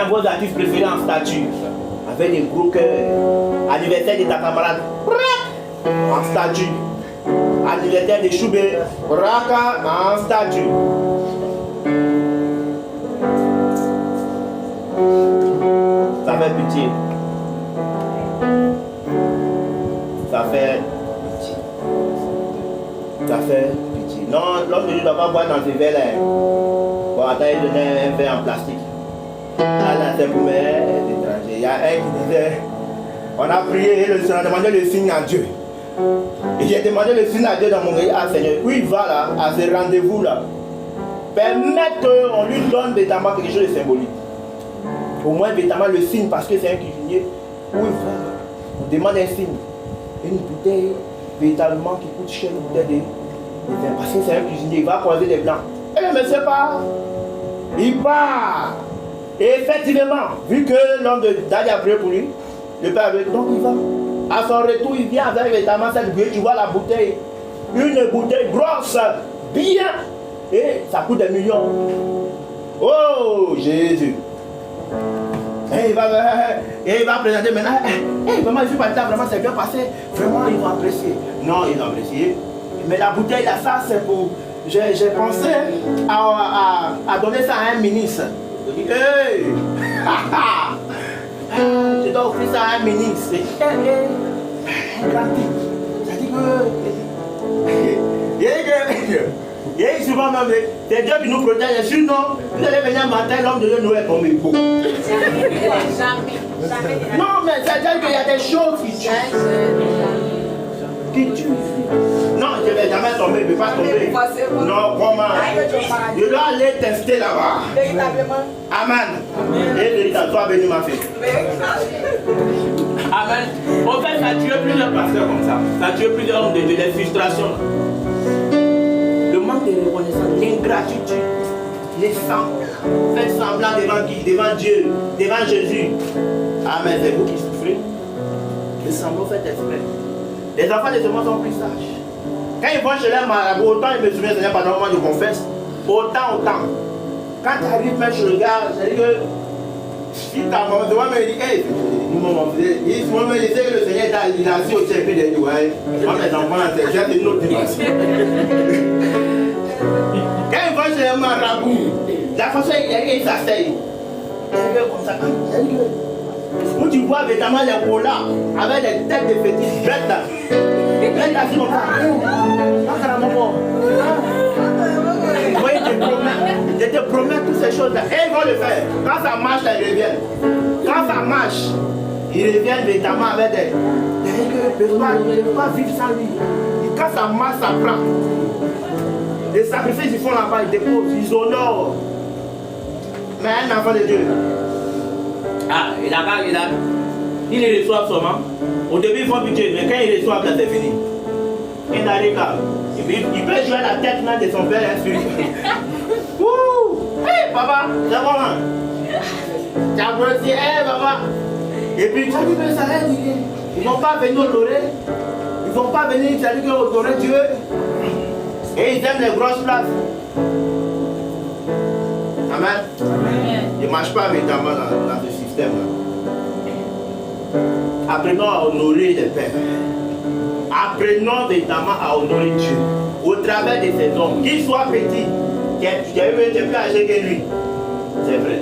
vos artistes préférés en statue, avec des gros cœurs, anniversaire de ta camarade, en statue, anniversaire de Choubé, Raka en statue. Ça fait pitié. Ça fait pitié. Ça fait pitié. Non, l'homme de Dieu ne doit pas boire dans ces verres-là. Bon, attends, il donnait un verre en plastique. Là, c'est pour mes étrangers. Il y a un qui disait, on a prié et on a demandé le signe à Dieu. Et j'ai demandé le signe à Dieu dans mon pays. Ah Seigneur, où il va là, à ce rendez-vous-là, permettre qu'on lui donne véritablement quelque chose de symbolique. Au moins véritablement le signe, parce que c'est un cuisinier. Où il va, on demande un signe. Une bouteille véritablement qui coûte cher, une bouteille de vin. Parce que c'est un cuisinier, il va croiser des blancs. Et le monsieur part. Il part. Et effectivement, vu que l'homme de Dadi a prié pour lui, le père avait dit, donc il va. À son retour, il vient avec véritablement cette bouteille. Tu vois la bouteille. Une bouteille grosse, bien. Et ça coûte des millions. Oh Jésus. Et il va présenter maintenant. Vraiment, je suis parti là, vraiment, c'est bien passé. Vraiment, ils vont apprécier. Non, ils vont apprécier. Mais la bouteille, là, ça, c'est pour. J'ai pensé à donner ça à un ministre. Je dis, hey! Je dois offrir ça à un ministre. Un grand type. Ça dit que. Et souvent même, c'est Dieu qui nous protège. Sinon, vous allez venir matin, l'homme de Dieu nous est tombé beau. Non, mais c'est-à-dire qu'il y a des choses qui tuent. Qui tuent. Non, je ne vais jamais tomber, je ne vais pas tomber. Non, comment? Je dois aller tester là-bas. Amen. Et véritable, toi béni ma fille. Amen. En fait, ça a tué plusieurs pasteurs comme ça. Ça a tué plusieurs hommes de Dieu, des frustrations. Le manque de reconnaissance, l'ingratitude. Les semblants. Faites semblant devant qui? Devant Dieu, devant Jésus. Ah, mais c'est vous qui souffrez. Les semblants faites exprès. Les enfants de ce monde sont plus sages. Quand ils vont chez les marabouts, autant ils me souviennent, Seigneur, pendant moi je confesse, autant. Quand tu arrives même chez le gars, c'est-à-dire que si ta maman me dit, hey, moi me disait que le Seigneur il a assis au ciel, puis il dit, ouais, moi mes enfants, c'est une autre dimension. Quand ils vont chez les marabouts, la façon ils s'asseyent, comme ça, où tu vois évidemment les colas avec des têtes de fétiches bêtes là. Bêtes là, c'est comme ça. Oui, je te promets toutes ces choses là. Et ils vont le faire. Quand ça marche, là, ils reviennent. Quand ça marche, ils reviennent évidemment avec des. Ils ne peuvent pas vivre sans lui. Et quand ça marche, ça prend. Les sacrifices ils font là-bas, ils déposent, ils honorent. Mais un enfant de Dieu. Ah, il les reçoit seulement. Au début, ils font budget, mais quand ils reçoivent, là, c'est fini. Il arrive là. Il peut jouer la tête même de son père spirituel. Ouh! Hé, papa, c'est bon, hein? Tu as grossi, hé, papa. Et puis, tu as dit que ça va être. Ils ne vont pas venir honorer. Ils ne vont pas venir, tu as dit honorer Dieu. Et ils aiment les grosses places. Amen. Ils ne marchent pas évidemment dans ce système-là. Apprenons à honorer les pères. Apprenons évidemment à honorer Dieu au travers de ces hommes, qu'ils soient petits, tu es plus âgé que lui. C'est vrai.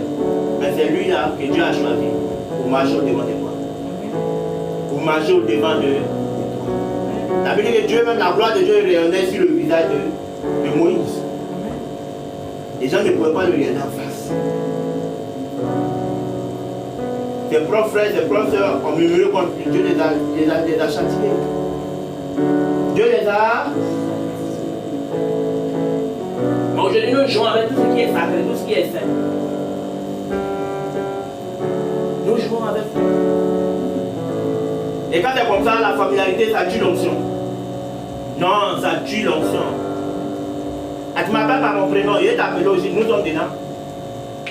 Mais c'est lui là que Dieu a choisi pour marcher au devant de toi. Pour marcher au devant de toi. Ça veut dire que Dieu, même la gloire de Dieu rayonnait sur le visage de Moïse. Les gens ne pouvaient pas le regarder en face. Ses propres frères, ses propres soeurs ont murmuré contre lui. Dieu les a châtiés. Dieu les a. Mais aujourd'hui, nous jouons avec tout ce qui est sacré, tout ce qui est saint. Nous jouons avec tout. Et quand c'est comme ça, la familiarité, ça tue l'onction. Non, ça tue l'onction. Ah, tu m'appelles par mon prénom, il est appelé aussi, nous sommes dedans.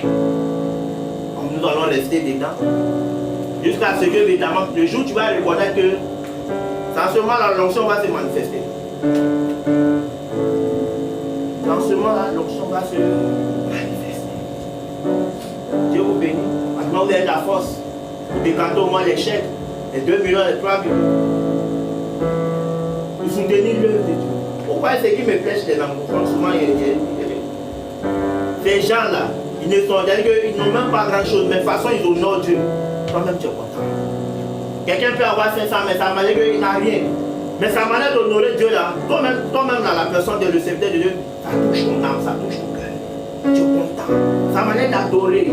Nous allons rester dedans. Jusqu'à ce que, évidemment, le jour où tu vas reconnaître que dans ce moment-là, l'onction va se manifester. Dans ce moment-là, l'onction va se manifester. Dieu vous bénit. Maintenant, vous avez la force pour décanter au moins les chèques, les 2 millions, les 3 millions. Vous soutenez l'œuvre de Dieu. Pourquoi c'est qui me plaît chez les enfants? Souvent, ces gens-là, ils ne sont, ils n'ont même pas grand-chose, mais de toute façon, ils honorent Dieu. Toi-même, tu es content. Quelqu'un peut avoir 500, mais ça veut dire qu'il n'a rien. Mais sa manière d'honorer Dieu là, toi-même là, la personne de le serviteur de Dieu, ça touche ton âme, ça touche ton cœur. Tu es content. Sa manière d'adorer.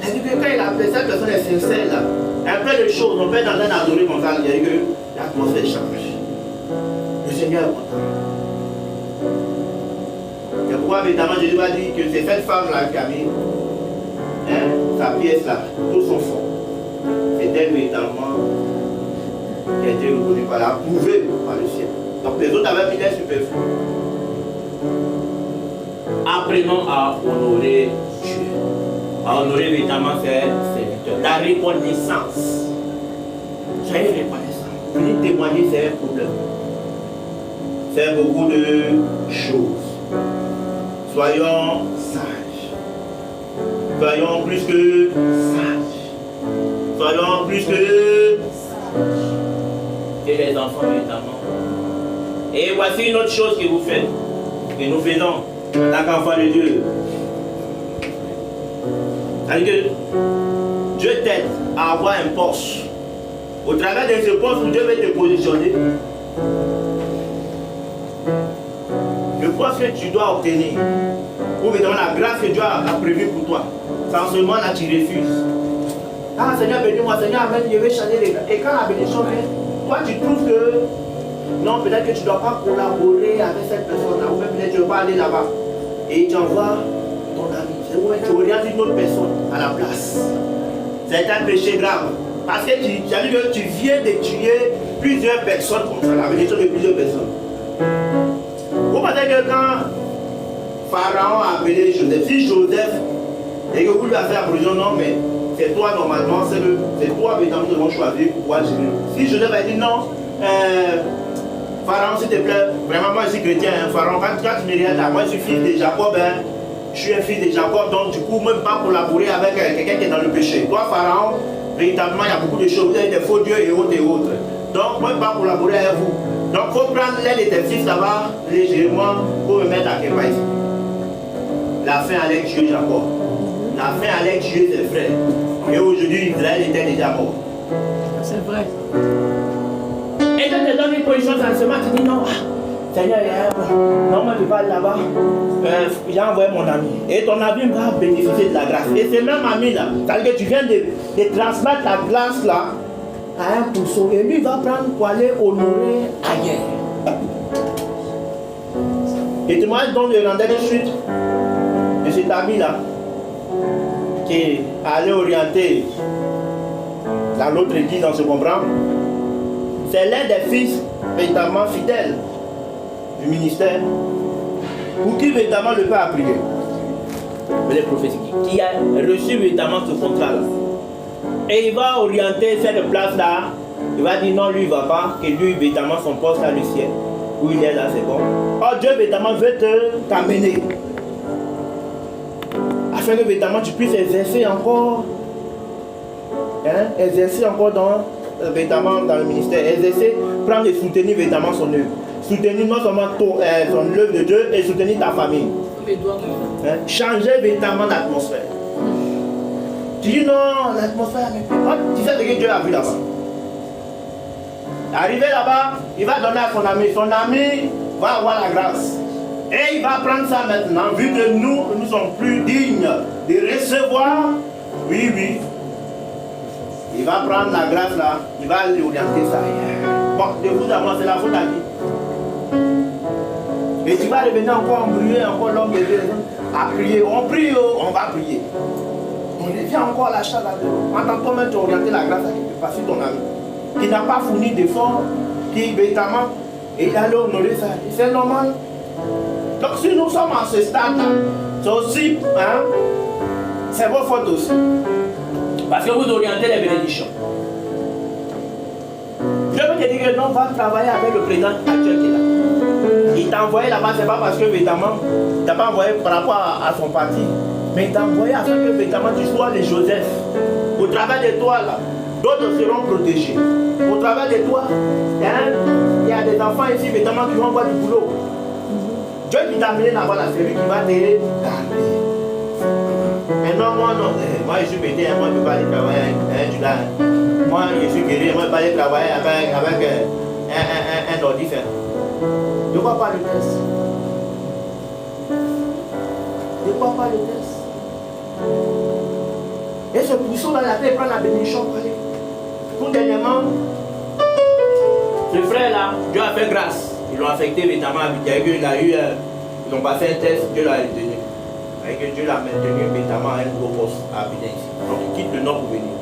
C'est-à-dire que quand il appelle cette personne est sincère là, un peu de choses, on peut dans un adorer comme ça, c'est-à-dire que l'atmosphère change. Le Seigneur est content. C'est pourquoi évidemment Jésus va dire que c'est cette femme-là qui a mis sa pièce là, tout son fond. C'est elle véritablement qui a été reconnue par la, approuvée par le ciel. Donc les autres avaient mis les superflus. Apprenons à honorer Dieu. À honorer véritablement ses serviteurs. La reconnaissance. Soyez reconnaissant. Venez témoigner, c'est un problème. C'est beaucoup de choses. Soyons sages. Soyons plus que sages. Soyons plus que sages. Et les enfants, évidemment. Et voici une autre chose que vous faites, que nous faisons en tant qu'enfants de Dieu. C'est-à-dire que Dieu t'aide à avoir un poste. Au travers de ce poste où Dieu veut te positionner, le poste que tu dois obtenir, ou évidemment la grâce que Dieu a prévue pour toi, c'est en ce moment-là tu refuses. Ah Seigneur, bénis-moi, Seigneur, amen, je vais changer les gars. Et quand la bénédiction vient, toi tu trouves que non, peut-être que tu ne dois pas collaborer avec cette personne-là, ou même peut-être que tu ne veux pas aller là-bas. Et tu envoies ton ami, tu orientes une autre personne à la place. C'est un péché grave. Parce que tu viens de tuer plusieurs personnes comme ça, la bénédiction de plusieurs personnes. Vous pensez que quand Pharaon a appelé Joseph. Si Joseph, et que vous lui avez fait la provision, non, mais c'est toi normalement, c'est toi évidemment qui devons choisir pour pouvoir gérer. Si Joseph a dit non, Pharaon s'il te plaît, vraiment moi je suis chrétien, hein, Pharaon, quand tu me regardes là, moi je suis fils de Jacob, hein, je suis un fils de Jacob, donc du coup, moi je ne peux pas collaborer avec quelqu'un qui est dans le péché. Toi Pharaon, véritablement il y a beaucoup de choses, vous avez des faux dieux et autres et autres. Donc moi je ne peux pas collaborer avec vous. Donc il faut prendre l'aile de tes fils là-bas, légèrement, pour me mettre à quelque part ici. La fin allait tuer Jacob. La fin allait tuer ses frères. Et aujourd'hui, Israël était déjà mort. C'est vrai. Et quand tu donnes une position dans ce match, tu dis non, Seigneur, non, moi je vais aller là-bas. J'ai envoyé mon ami. Et ton ami va bénéficier de la grâce. Et ce même ami là, c'est-à-dire que tu viens de transmettre la grâce là à un pousseau. Et lui il va prendre pour aller honorer ailleurs. Et témoignage dont je rendais de suite de cet ami là qui allait orienter dans l'autre église, on se comprend. C'est l'un des fils véritablement fidèles du ministère pour qui véritablement le Père a prié. Les prophéties, qui a reçu véritablement ce contrat-là. Et il va orienter cette place-là. Il va dire non, lui il ne va pas, que lui véritablement son poste à le ciel. Où il est là, c'est bon. Or Dieu véritablement veut t'amener. Afin que véritablement tu puisses exercer encore. Exercer encore véritablement dans le ministère. Exercer, prendre et soutenir véritablement son œuvre. Soutenir non seulement son œuvre de Dieu et soutenir ta famille. Changer véritablement l'atmosphère. Tu dis non, l'atmosphère, mais tu sais ce que Dieu a vu là-bas. Arrivé là-bas, il va donner à son ami. Son ami va avoir la grâce. Et il va prendre ça maintenant, vu que nous ne sommes plus dignes de recevoir. Oui, oui. Il va prendre la grâce là, il va orienter ça. Bon, de vous à moi, c'est la faute à qui? Et tu vas revenir encore embrouiller, encore l'homme de Dieu, à prier. On prie, on va prier. On revient encore à l'achat là-dedans. En tant que toi-même, tu as orienté la grâce à quelque part, sur ton ami, qui n'a pas fourni d'efforts, qui véritablement, et il allait honorer ça. C'est normal. Donc si nous sommes à ce stade-là, c'est aussi, c'est votre faute aussi. Parce que vous orientez les bénédictions. Je veux te dire que non, va travailler avec le président actuel qui est là. Il t'a envoyé là-bas, c'est pas parce que évidemment, il t'a pas envoyé par rapport à son parti, mais il t'a envoyé afin que évidemment tu sois les Joseph. Au travers de toi là, d'autres seront protégés. Au travers de toi, il y a des enfants ici évidemment qui vont avoir du boulot. Dieu qui t'a amené là-bas, c'est lui qui va te garder. Mais non, moi non, moi je suis pété, moi je ne peux pas aller travailler avec Judas. Moi je suis guéri, moi je ne peux pas aller travailler avec un ordi fait. De quoi pas le test? De quoi pas le test? Et ce pousseau-là, il a fait prendre la bénédiction pour aller. Tout dernièrement, ce frère-là, Dieu a fait grâce. Ils l'ont affecté évidemment à Bidjaï, ils ont passé un test, Dieu l'a retenu. Et Dieu l'a maintenu évidemment à un gros poste à Bidjaï. Donc il quitte le nord pour venir.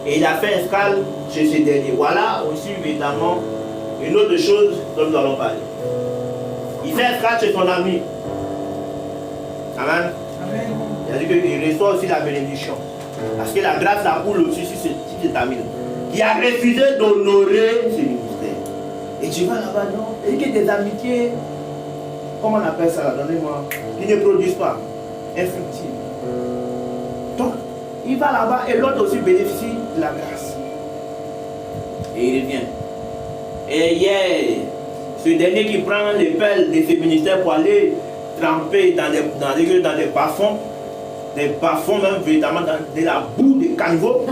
Et il a fait escale chez ces derniers. Voilà aussi évidemment une autre chose dont nous allons parler. Il fait escale chez son ami. Amen. Amen. Il a dit qu'il reçoit aussi la bénédiction. Parce que la grâce la coule aussi sur cet ami. Il a refusé d'honorer ses ministères. Et tu vas là-bas, non? Et qu'il y a des amitiés, comment on appelle ça là, donnez-moi, qui ne produisent pas, infructives. Donc, il va là-bas et l'autre aussi bénéficie de la grâce. Et il revient. Et hier, ce dernier qui prend les pelles de ses ministères pour aller tremper dans des parfums même véritablement dans de la boue de caniveau.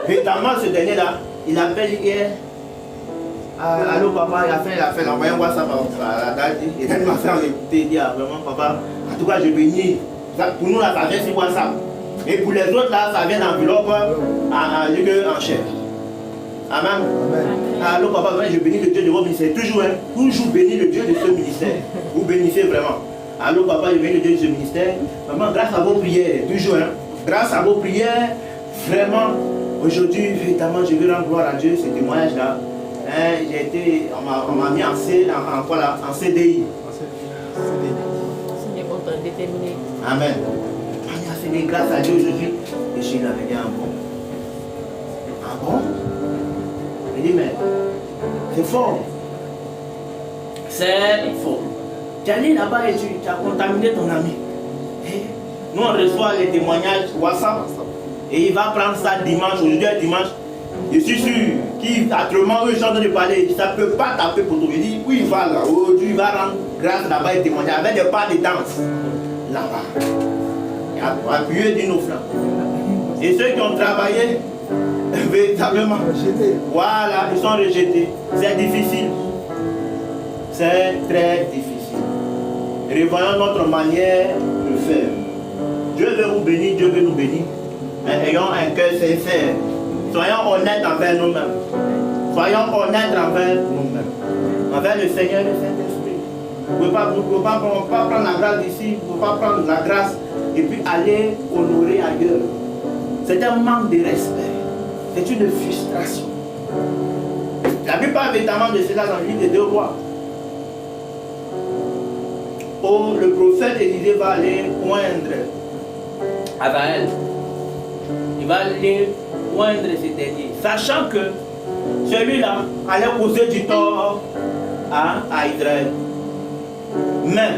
Véritablement, ce dernier-là, il appelle hier. Allô papa, il a fait envoyer un WhatsApp à la date. Et quand il m'a fait écouter, il dit vraiment papa, en tout cas je bénis. Pour nous là, ça vient sur WhatsApp. Et pour les autres là, ça vient d'enveloppe en chair. Amen. Allô papa, je bénis le Dieu de votre ministère. Toujours bénis le Dieu de ce ministère. Vous bénissez vraiment. Allô papa, je bénis le Dieu de ce ministère. Vraiment, grâce à vos prières, toujours. Grâce à vos prières, vraiment, aujourd'hui, véritablement, je veux rendre gloire à Dieu, ce témoignage-là. J'ai été, on m'a mis en CDI. longtemps, déterminé. Amen. On a fait des grâces à Dieu aujourd'hui. Et je l'avais dit, ah bon? Ah bon? Il dit, mais c'est fort. C'est fort. Tu es allé là-bas et tu as contaminé ton ami. Et nous, on reçoit les témoignages WhatsApp. Et il va prendre ça dimanche, aujourd'hui est dimanche. Je suis sûr qu'autrement, eux, ils sont en train de parler. Ça ne peut pas taper pour toi. Il dit, où il va là? Aujourd'hui, il va rendre grâce là-bas et témoigner avec des pas de danse. Là-bas. Et appuyer d'une offrande. Et ceux qui ont travaillé, véritablement, voilà, ils sont rejetés. C'est difficile. C'est très difficile. Revoyons notre manière de faire. Dieu veut vous bénir, Dieu veut nous bénir. Mais ayons un cœur sincère. Soyons honnêtes envers nous-mêmes. Soyons honnêtes envers nous-mêmes. Envers le Seigneur et le Saint-Esprit. Vous ne pouvez pas prendre la grâce d'ici, vous ne pouvez pas prendre la grâce et puis aller honorer ailleurs. C'est un manque de respect. C'est une frustration. La Bible parle évidemment de cela dans le livre des 2 rois. Oh, le prophète Élisée va aller poindre Azaël. Il va aller poindre ce dernier, sachant que celui-là allait causer du tort à Israël. Mais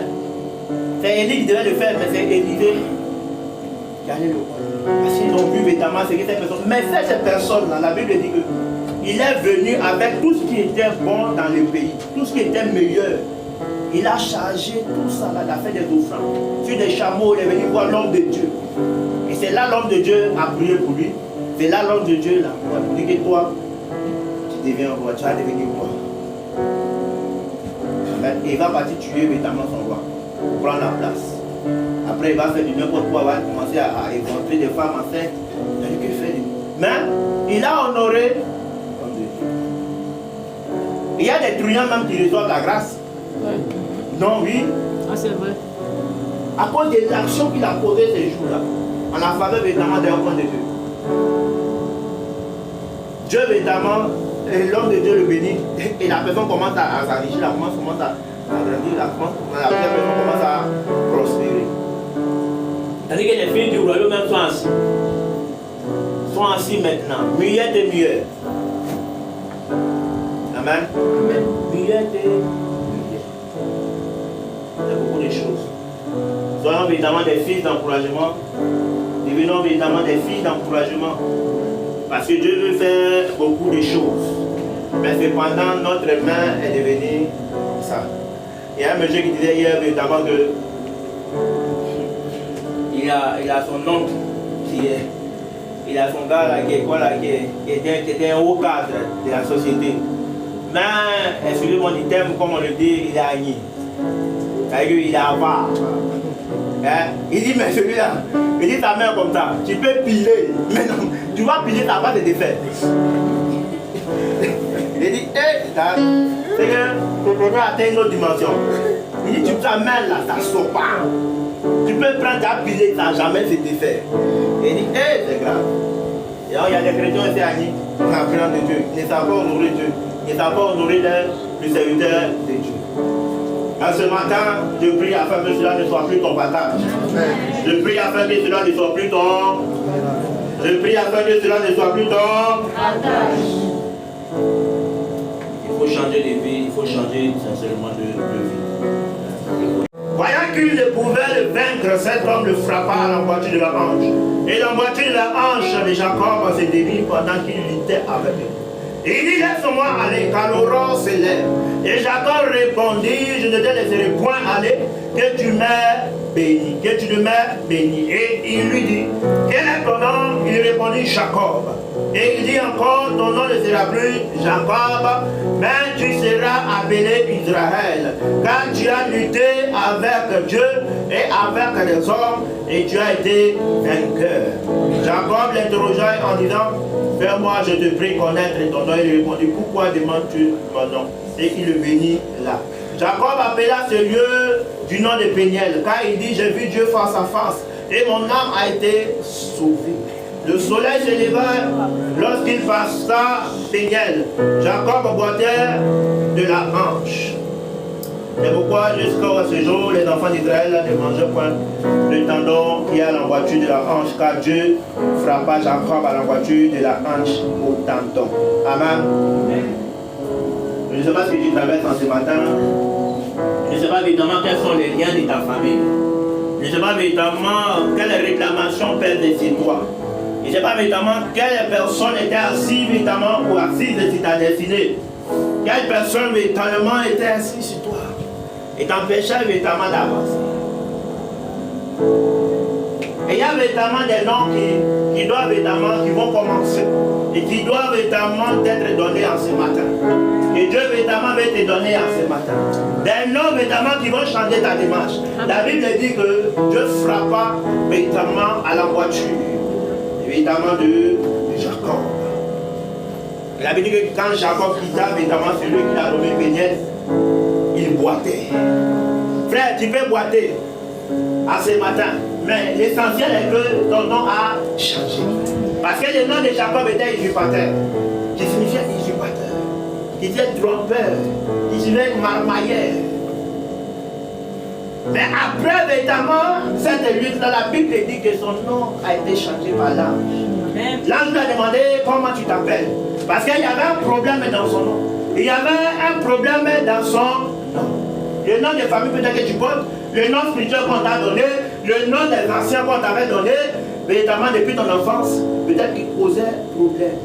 c'est Élie qui devait le faire, mais c'est Élisée qui allait le poindre. Parce qu'ils ont vu évidemment ce qui était personne. Mais cette personne-là, la Bible dit qu'il est venu avec tout ce qui était bon dans le pays, tout ce qui était meilleur. Il a chargé tout ça là, il a fait des offrandes. Sur des chameaux, il est venu voir l'homme de Dieu. Et c'est là l'homme de Dieu a prié pour lui. C'est là l'homme de Dieu là, pour dire que toi, tu deviens roi, tu vas devenir roi. Et il va partir tuer évidemment son roi, pour prendre la place. Après il va faire du n'importe quoi, il va commencer à éventrer des femmes enceintes. Il a dit que faire. Mais il a honoré l'homme de Dieu. Il y a des truands même qui reçoivent la grâce. Ouais. Non, oui. Ah, c'est vrai. À cause des actions qu'il a posées ces jours-là, en la faveur évidemment d'un point de Dieu. Dieu évidemment, l'homme de Dieu le bénit, et la personne commence à s'enrichir, la personne commence à grandir, la personne commence à prospérer. C'est-à-dire que les filles du royaume même sont assis. Sont assis maintenant, muettes et muettes. Amen. Muettes et muettes. Il y a beaucoup de choses. Soyons évidemment des fils d'encouragement. Devenons évidemment des filles d'encouragement. Parce que Dieu veut faire beaucoup de choses. Mais cependant, notre main est devenue ça. Il y a un monsieur qui disait hier évidemment que il a son oncle qui est. Il a son gars là, qui est quoi là, qui était un haut cadre de la société. Mais, excusez-moi du terme, comme on le dit, il est agni. C'est-à-dire qu'il est avare. Hein? Il dit, mais celui-là, il dit ta main comme ça, tu peux piler. Mais non, tu vas piler, ta base de défaite. Il dit, c'est que le problème atteint une autre dimension. Il dit, tu ta main là, ça ne sort pas. Tu peux prendre ta pilée, ça n'a jamais fait défaire. Il dit, c'est grave. Et alors, il y a des chrétiens ici à Nice, on apprend de Dieu. Ils ne savent pas honorer Dieu. Ils ne savent pas honorer le serviteur de Dieu. En ce matin, je prie afin que cela ne soit plus ton partage. Je prie afin que cela ne soit plus ton. Je prie afin que cela ne soit plus ton partage. Il faut changer de vie, il faut changer sincèrement de vie. Voyant qu'il ne pouvait le vaincre, cet homme le frappa à l'emboîture de la hanche. Et l'emboîture de la hanche de Jacob s'est dévie pendant qu'il luttait avec lui. Il dit, laisse-moi aller, car l'aurore s'élève. Et Jacob répondit, je ne te laisserai point aller, que tu m'aies béni, que tu m'aies béni. Et il lui dit, quel est ton nom? Il répondit, Jacob. Et il dit encore, ton nom ne sera plus Jacob, mais tu seras appelé Israël, car tu as lutté avec Dieu et avec les hommes, et tu as été vainqueur. Jacob l'interrogea en disant, fais-moi, je te prie, connaître ton nom. Il répondit, pourquoi demandes-tu mon nom? Et il le bénit là. Jacob appela ce lieu du nom de Péniel, car il dit, j'ai vu Dieu face à face, et mon âme a été sauvée. Le soleil se leva lorsqu'il passa Péniel. Jacob boitait de la hanche. C'est pourquoi jusqu'à ce jour, les enfants d'Israël ne mangeaient point le tendon qui est à l'envoiture de la hanche, car Dieu frappa Jacob à l'envoiture de la hanche au tendon. Amen. Je ne sais pas ce que tu traverses en ce matin. Je ne sais pas évidemment quels sont les liens de ta famille. Je ne sais pas évidemment quelle réclamation pèse sur toi. Je ne sais pas évidemment quelle personne était assise évidemment ou assise sur ta destinée. Quelle personne véritablement était assise sur toi et t'empêchait véritablement d'avancer. Et il y a véritablement des noms qui doivent véritablement, qui vont commencer et qui doivent véritablement être donnés en ce matin. Et Dieu véritablement va te donner en ce matin. Des noms véritablement qui vont changer ta démarche. La Bible dit que Dieu frappa véritablement à la voiture, évidemment de Jacob. Et la Bible dit que quand Jacob quitta véritablement celui qui l'a nommé Péniel, il boitait. Frère, tu peux boiter à ce matin, mais l'essentiel est que ton nom a changé. Parce que le nom de Jacob était usurpateur, qui signifiait usurpateur, qui disait trompeur, qui signifiait marmailleur. Mais après, véritablement, cette lutte-là, la Bible dit que son nom a été changé par l'ange. L'ange lui a demandé comment tu t'appelles. Parce qu'il y avait un problème dans son nom. Il y avait un problème dans son nom. Le nom de famille peut-être que tu portes, le nom spirituel qu'on t'a donné, le nom des anciens qu'on t'avait donné, véritablement depuis ton enfance, peut-être qu'il posait problème.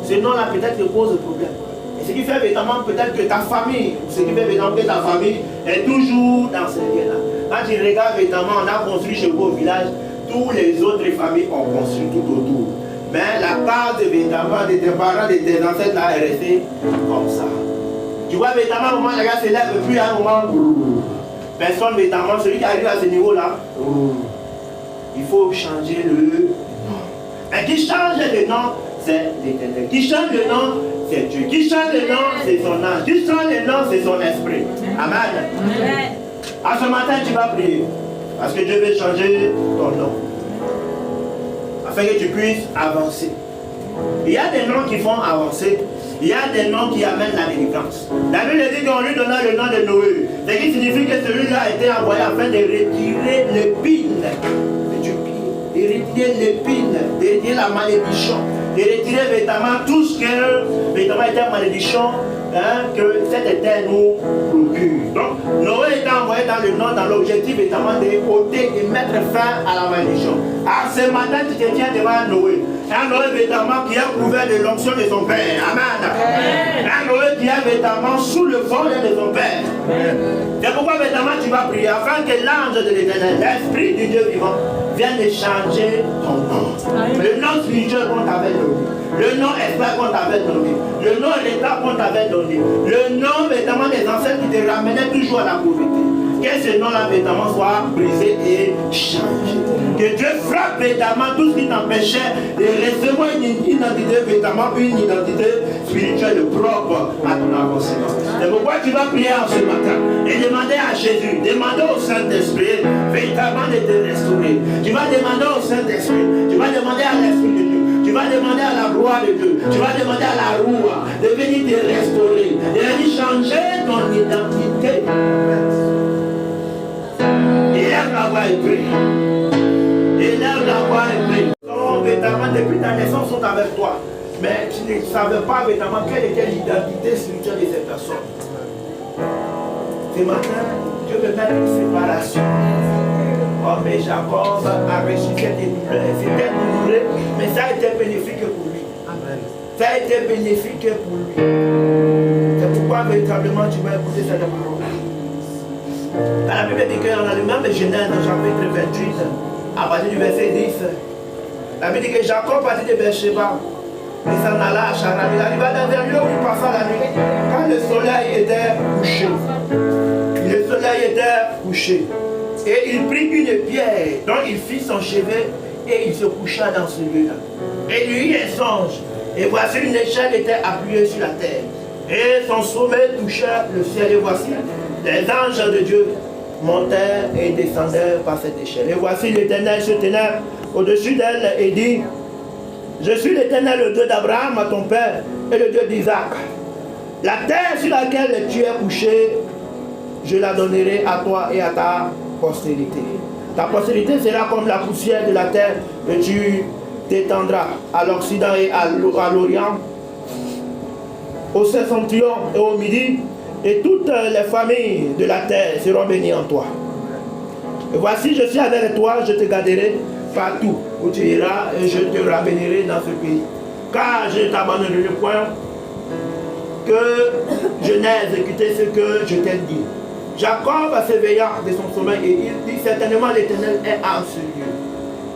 Ce nom-là peut-être qu'il pose problème. Et ce qui fait véritablement peut-être que ta famille, ce qui fait véritablement que ta famille est toujours dans ces liens-là. Quand tu regardes véritablement, on a construit chez vous au village, tous les autres familles ont construit tout autour. Mais la base véritablement de tes parents, de tes ancêtres là est restée comme ça. Tu vois, véritablement, au moment où les gars se lèvent, puis à un moment, personne, véritablement, celui qui arrive à ce niveau-là, il faut changer le nom. Mais qui change le nom, c'est l'Éternel. Qui change le nom, c'est Dieu. Qui change le nom, c'est son âge. Qui change le nom, c'est son esprit. Amen. Amen. À ce matin, tu vas prier. Parce que Dieu veut changer ton nom. Afin que tu puisses avancer. Il y a des noms qui font avancer. Il y a des noms qui amènent la délivrance. La Bible dit qu'on lui donna le nom de Noé. Ce qui signifie que celui-là a été envoyé afin de retirer l'épine du pied. De retirer l'épine, de retirer la malédiction. De retirer véritablement tout ce que véritablement était malédiction, que cette terre nous procure. Donc, Noé était envoyé dans le nom, dans l'objectif véritablement de ôter et mettre fin à la malédiction. Alors ce matin, tu te tiens devant Noé. Un Noé véritablement qui est couvert de l'onction de son père. Amen. Un Noé qui est véritablement sous le vol de son père. C'est pourquoi véritablement tu vas prier afin que l'ange de l'Éternel, l'esprit du Dieu vivant, vienne de changer ton nom. Le nom spirituel qu'on t'avait donné, le nom espoir qu'on t'avait donné, le nom l'état qu'on t'avait donné, le nom véritablement des ancêtres qui te ramenaient toujours à la pauvreté. Que ce nom-là véritablement soit brisé et changé. Que Dieu frappe véritablement tout ce qui t'empêchait de recevoir une identité véritablement, une identité spirituelle propre à ton avancement. C'est pourquoi tu vas prier en ce matin et demander à Jésus, demander au Saint-Esprit véritablement de te restaurer. Tu vas demander au Saint-Esprit, tu vas demander à l'Esprit de Dieu, tu vas demander à la gloire de Dieu, tu vas demander à la roue de venir te restaurer, de venir changer ton identité. Élève la voix et prie. Élève la voix et prie. Véritablement, depuis ta naissance, sont avec toi. Mais tu ne savais pas véritablement quelle était l'identité spirituelle de cette personne. Ce matin, Dieu veut mettre une séparation. Oh, mais Jacob a reçu cette douleur. C'était douloureux, mais ça a été bénéfique pour lui. Amen. Ça a été bénéfique pour lui. C'est pourquoi véritablement tu vas écouter cette parole. La Bible dit que dans le même Genèse, chapitre 28, à partir du verset 10, la Bible dit que Jacob partit de Beersheba, il s'en alla à Charan. Il arriva dans un lieu où il passa la nuit, quand le soleil était couché. Le soleil était couché. Et il prit une pierre dont il fit son chevet et il se coucha dans ce lieu-là. Et il eut un songe. Et voici une échelle était appuyée sur la terre. Et son sommet toucha le ciel. Et voici les anges de Dieu montèrent et descendaient par cette échelle. Et voici l'Éternel se tenait au-dessus d'elle et dit: je suis l'Éternel, le Dieu d'Abraham, ton père, et le Dieu d'Isaac. La terre sur laquelle tu es couché, je la donnerai à toi et à ta postérité. Ta postérité sera comme la poussière de la terre, et tu t'étendras à l'Occident et à l'Orient, au septentrion et au midi, et toutes les familles de la terre seront bénies en toi. Et voici, je suis avec toi, je te garderai partout où tu iras, et je te ramènerai dans ce pays. Car je ne t'abandonnerai point, que je n'ai exécuté ce que je t'ai dit. Jacob s'éveilla de son sommeil et il dit, certainement l'Éternel est en ce lieu.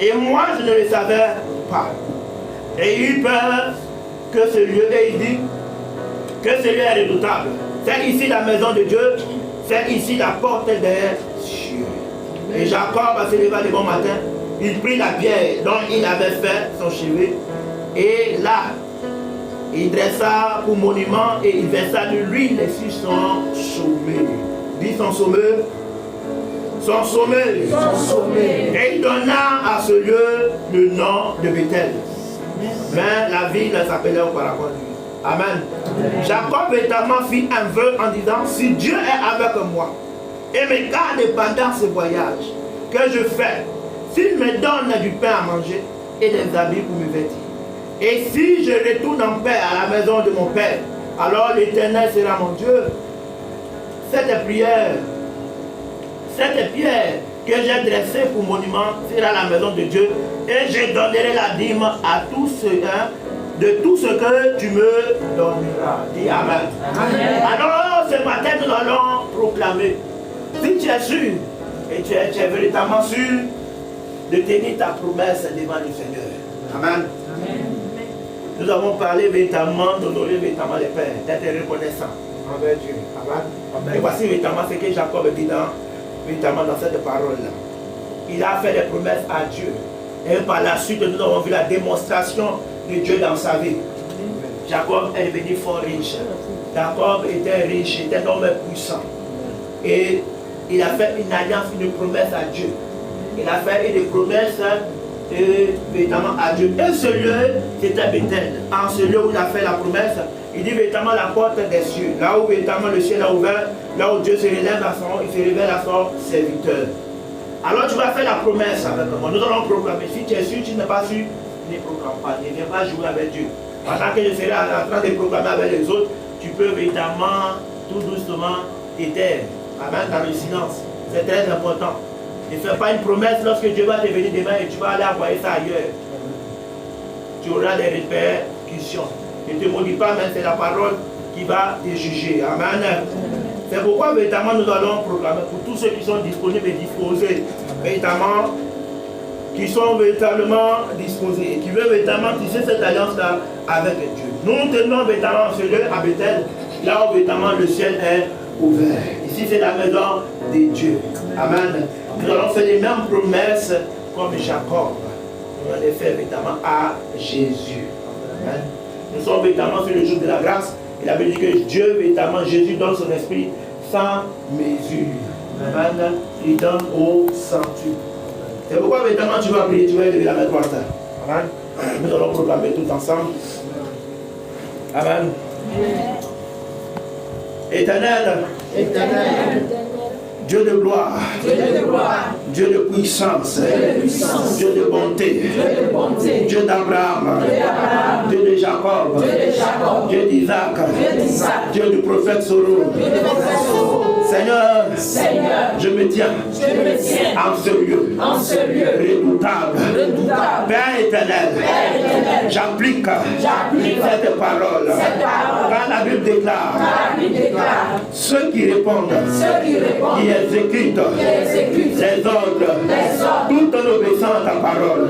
Et moi je ne le savais pas. Et il eut peur que ce lieu, et il dit que ce lieu est redoutable. C'est ici la maison de Dieu, c'est ici la porte des cieux. Et Jacob se leva le bon matin, il prit la pierre dont il avait fait son chevet, et là, il dressa pour monument et il versa de l'huile sur son sommeil. Dit son sommeil. Son sommeil. Son sommeil. Et il donna à ce lieu le nom de Bethel. Mais la ville s'appelait auparavant lui. Amen. Jacob évidemment fit un vœu en disant, si Dieu est avec moi et me garde pendant ce voyage que je fais, s'il me donne du pain à manger et des habits pour me vêtir, et si je retourne en paix à la maison de mon Père, alors l'Éternel sera mon Dieu. Cette pierre que j'ai dressée pour monument sera la maison de Dieu, et je donnerai la dîme à tous ceux de tout ce que tu me donneras. Dis Amen. Amen. Alors ce matin nous allons proclamer, si tu es sûr et tu es véritablement sûr de tenir ta promesse devant le Seigneur. Amen. Amen. Nous avons parlé véritablement d'honorer véritablement les pères, d'être reconnaissant envers Dieu. Amen. Amen. Et voici véritablement ce que Jacob dit véritablement dans cette parole-là. Il a fait des promesses à Dieu. Et par la suite, nous avons vu la démonstration de Dieu dans sa vie. Jacob est devenu fort riche. Jacob était riche, était un homme puissant. Et il a fait une alliance, une promesse à Dieu. Il a fait une promesse véritablement à Dieu. Et ce lieu, c'était Bethel. En ce lieu où il a fait la promesse, il dit véritablement la porte des cieux. Là où véritablement le ciel a ouvert, là où Dieu se révèle à son serviteur. Alors tu vas faire la promesse avec moi. Nous allons proclamer. Si tu es sûr, tu n'es pas sûr, ne proclame pas. Ne viens pas jouer avec Dieu. Pendant que je serai en train de proclamer avec les autres, tu peux véritablement, tout doucement, t'éteindre. Amen, dans le silence. C'est très important. Ne fais pas une promesse lorsque Dieu va te venir demain et tu vas aller envoyer ça ailleurs. Tu auras des répercussions. Ne te maudis pas, mais c'est la parole qui va te juger. Amen. C'est pourquoi véritablement nous allons proclamer pour tous ceux qui sont disponibles et disposés, véritablement, qui sont véritablement disposés et qui veulent véritablement tisser cette alliance-là avec Dieu. Nous tenons véritablement ce lieu à Bethel, là où véritablement le ciel est ouvert. Ici c'est la maison de Dieu. Amen. Nous allons faire les mêmes promesses comme Jacob. Nous allons les faire véritablement à Jésus. Amen. Nous sommes véritablement sur le jour de la grâce. Il avait dit que Dieu, véritablement, Jésus donne son esprit sans mesure. Amen. Il donne au centuple. C'est pourquoi véritablement tu vas prier, tu vas lever la main droite. Amen. Nous allons proclamer tout ensemble. Amen. Éternel. Éternel. Dieu de gloire, Dieu de puissance, Dieu de bonté, Dieu d'Abraham, Dieu de Jacob, Dieu d'Isaac, Dieu du prophète Soro. Seigneur, je me tiens en ce lieu redoutable. Père éternel, j'applique cette parole. Quand la Bible déclare, ceux qui répondent, qui exécutent les ordres, tout en obéissant à ta parole,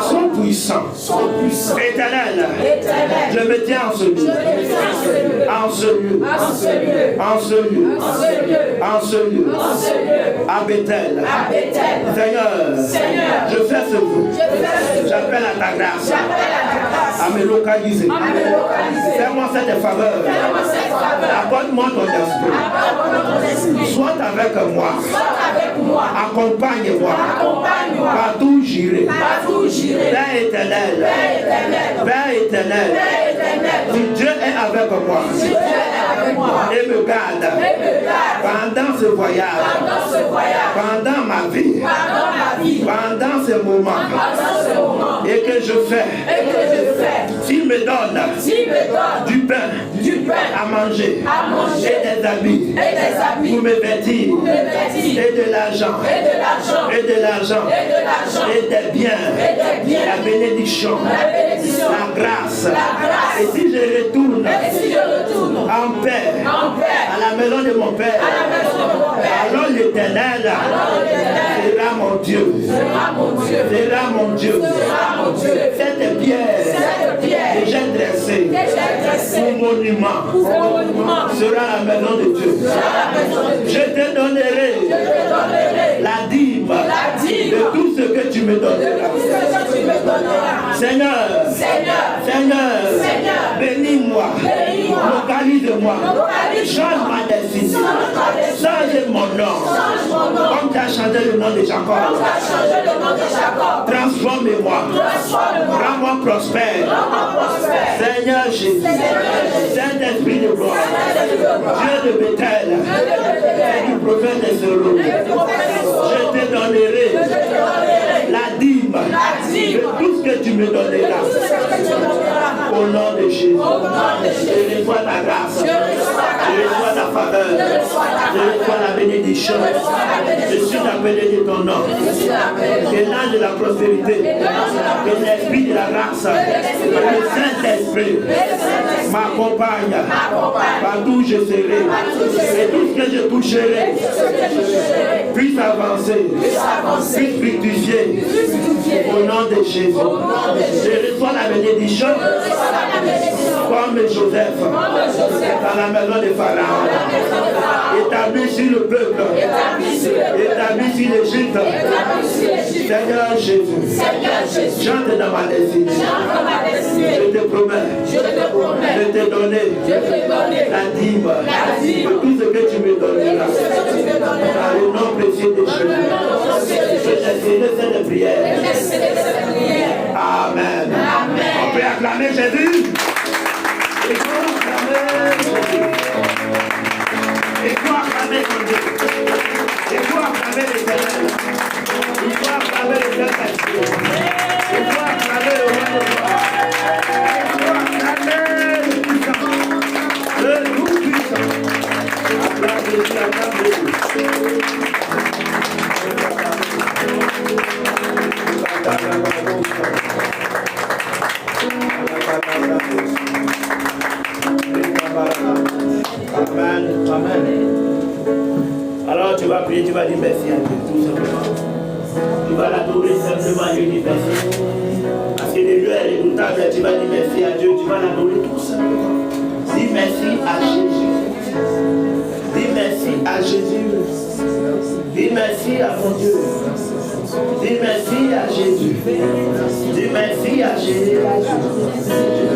sont puissants. Éternel, je me tiens en ce lieu. En ce lieu. En ce lieu. En ce lieu. À Bethel. Seigneur, je fais ce vœu. J'appelle à ta grâce à me localiser. Fais-moi cette faveur. Accorde-moi ton esprit. Sois avec moi. Accompagne-moi. Partout où j'irai. Père éternel. Si Dieu est avec moi et me garde pendant ce voyage, pendant ma vie, pendant ce moment, et que je fais, s'il me donne du pain à manger et des habits pour me vêtir et de l'argent et des biens, la bénédiction, la grâce. Et si je retourne en paix à la maison de mon Père, alors l'Éternel sera mon Dieu. Sera mon Dieu. Cette pierre que j'ai dressée pour monument sera la maison de Dieu. Je te donnerai la dîme de tout ce que tu me donneras. Seigneur, bénis-moi, localise-moi, change ma destinée, change mon nom, comme tu as changé le nom de Jacob. Transforme-moi, rends-moi prospère. Seigneur Jésus, Saint-Esprit de gloire, Dieu de Bethel, et du prophète de Soro, je te donnerai la dîme de tout ce que tu me donneras. Au nom de Jésus, je reçois ta grâce, je reçois ta faveur, je reçois la bénédiction. Je suis appelé de ton nom. Que l'ange de la prospérité, que l'esprit de la grâce, que le Saint-Esprit m'accompagne partout où je serai. Et tout ce que je toucherai puisse avancer, puisse fructifier. Au nom de Jésus, je reçois la bénédiction comme Joseph dans la maison de Pharaon, établi sur le peuple, établi sur l'Égypte. Seigneur Jésus, j'entre dans ma destinée. Je te promets de te donner la dîme de tout ce que tu me donneras. Dans le nom précieux de Jésus, je t'ai cette prière. Amen. On peut acclamer Jésus. Et faut acclamer Jésus. Et faut acclamer ton Dieu. Et faut acclamer l'Éternel. Il faut acclamer le Saint-Esprit. Il faut acclamer le roi de gloire. Il faut acclamer le puissant. Le tout-puissant. Acclame Jésus, acclame Jésus. Amen. Amen. Alors tu vas prier, tu vas dire merci à Dieu, tout simplement. Tu vas l'adorer simplement, Dieu dit merci. Parce que le lieu est redoutable, tu vas dire merci à Dieu, tu vas l'adorer tout simplement. Dis merci à Jésus. Dis merci à Jésus. Dis merci à mon Dieu. Dis merci à Jésus. Dis merci à Jésus.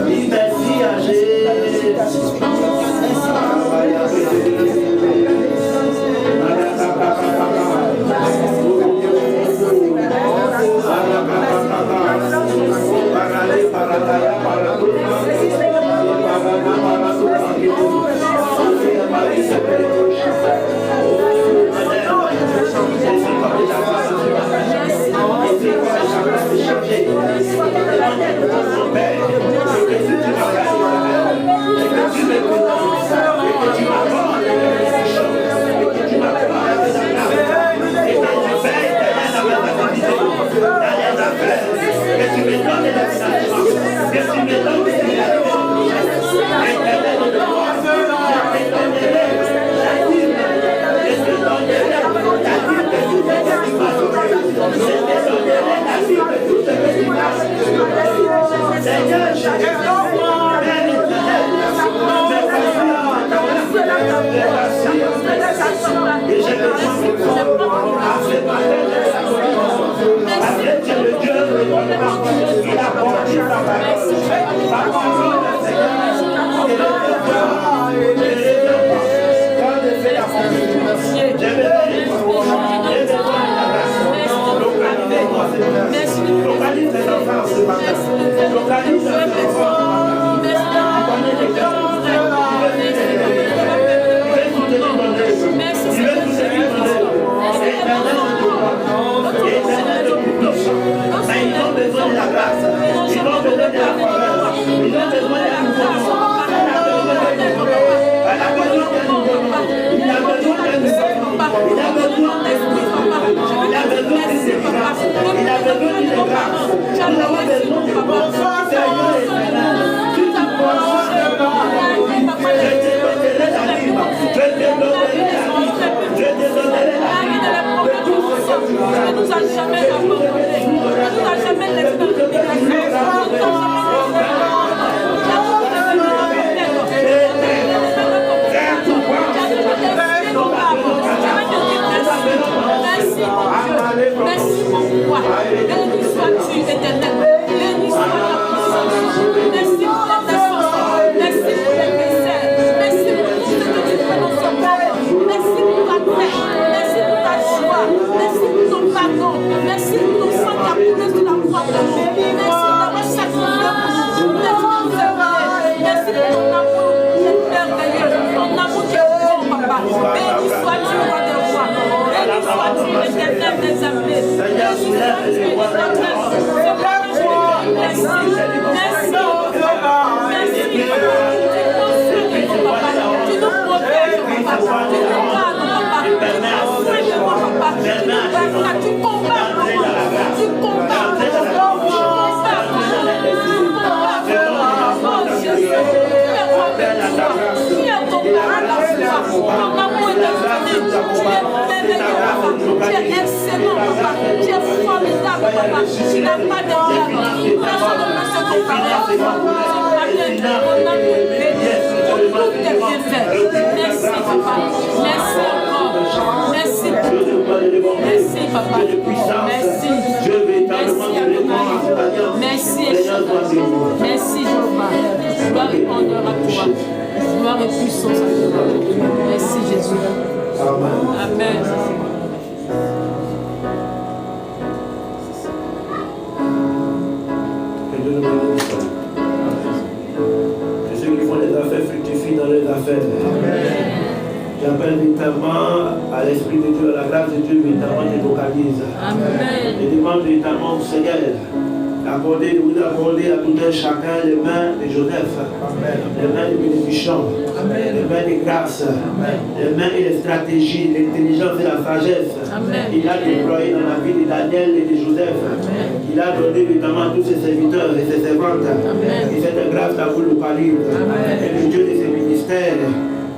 Dis merci à Jésus. Et que tu me a jamais abandonné. Tu nous as jamais laissé dans l'humiliation. Merci mon roi. Béni sois-tu, éternel. Béni soit ta puissance. Merci pour la naissance. Merci pour les décès. Merci pour tout ce que tu fais dans ce monde. Merci pour ta paix. Merci pour ta joie. Merci pour ton pardon. Merci pour ton sang qui a coulé sur la croix de l'amour. Merci d'avoir sacrifié pour nous. Merci pour nous aimer. Merci pour ton amour qui est merveilleux. Ton amour qui est bon, papa. Béni sois-tu, roi des rois. Béni sois-tu, l'éternel des armées. Béni sois-tu, l'éternel. Merci. Merci. Merci. Tu nous papa. Tu nous protèges, papa. Tu nous gardes, papa. Tu nous soignes, papa. Tu combats, papa. Tu combats. Oh Jésus. Tu es tombé à la foi. Ton amour est infini. Tu es merveilleux, papa. Tu es excellent, papa. Tu es formidable, papa. Tu n'as pas d'égal. Personne ne peut se comparer à toi. On a tout béni. Tout est bien fait. Merci, papa. Merci encore. Merci. Merci, papa. Merci. Merci, Adonai. Merci, Echadon. Merci, Jéhovah. Gloire et honneur à toi. Gloire et puissance à toi. Merci, Jésus. Amen. Que ceux qui font les affaires fructifient dans les affaires. J'appelle véritablement à l'Esprit de Dieu, à la grâce de Dieu, véritablement te localise. Amen. Je demande véritablement au Seigneur d'accorder, de vous accorder à tout un chacun les mains de Joseph, les mains de bénédiction, les mains de grâce, les mains et les stratégies, l'intelligence et la sagesse. Il a déployé dans la vie de Daniel et de Joseph. Il a donné évidemment à tous ses serviteurs et ses servantes. Et cette grâce à vous localise. Et le Dieu de ses ministères,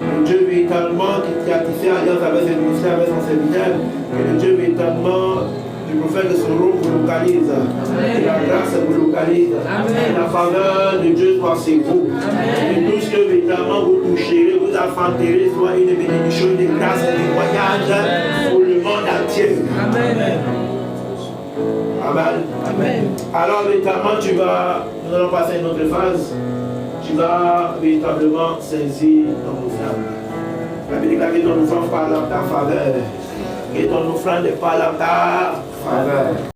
le Dieu véritablement qui a tissé alliance avec ses ministères, avec son serviteur, que le Dieu véritablement du prophète de son rôle vous localise. Et la grâce vous localise. Et la faveur de Dieu soit sur vous. Et tout ce que véritablement vous toucherez, vous affanterez, soit une bénédiction, une grâce, un témoignage pour le monde entier. Amen. Amen. Alors véritablement nous allons passer à une autre phase. Tu vas véritablement saisir ton offrande. La Bible dit que ton offrande parle en ta faveur. Et ton offrande parle en ta faveur.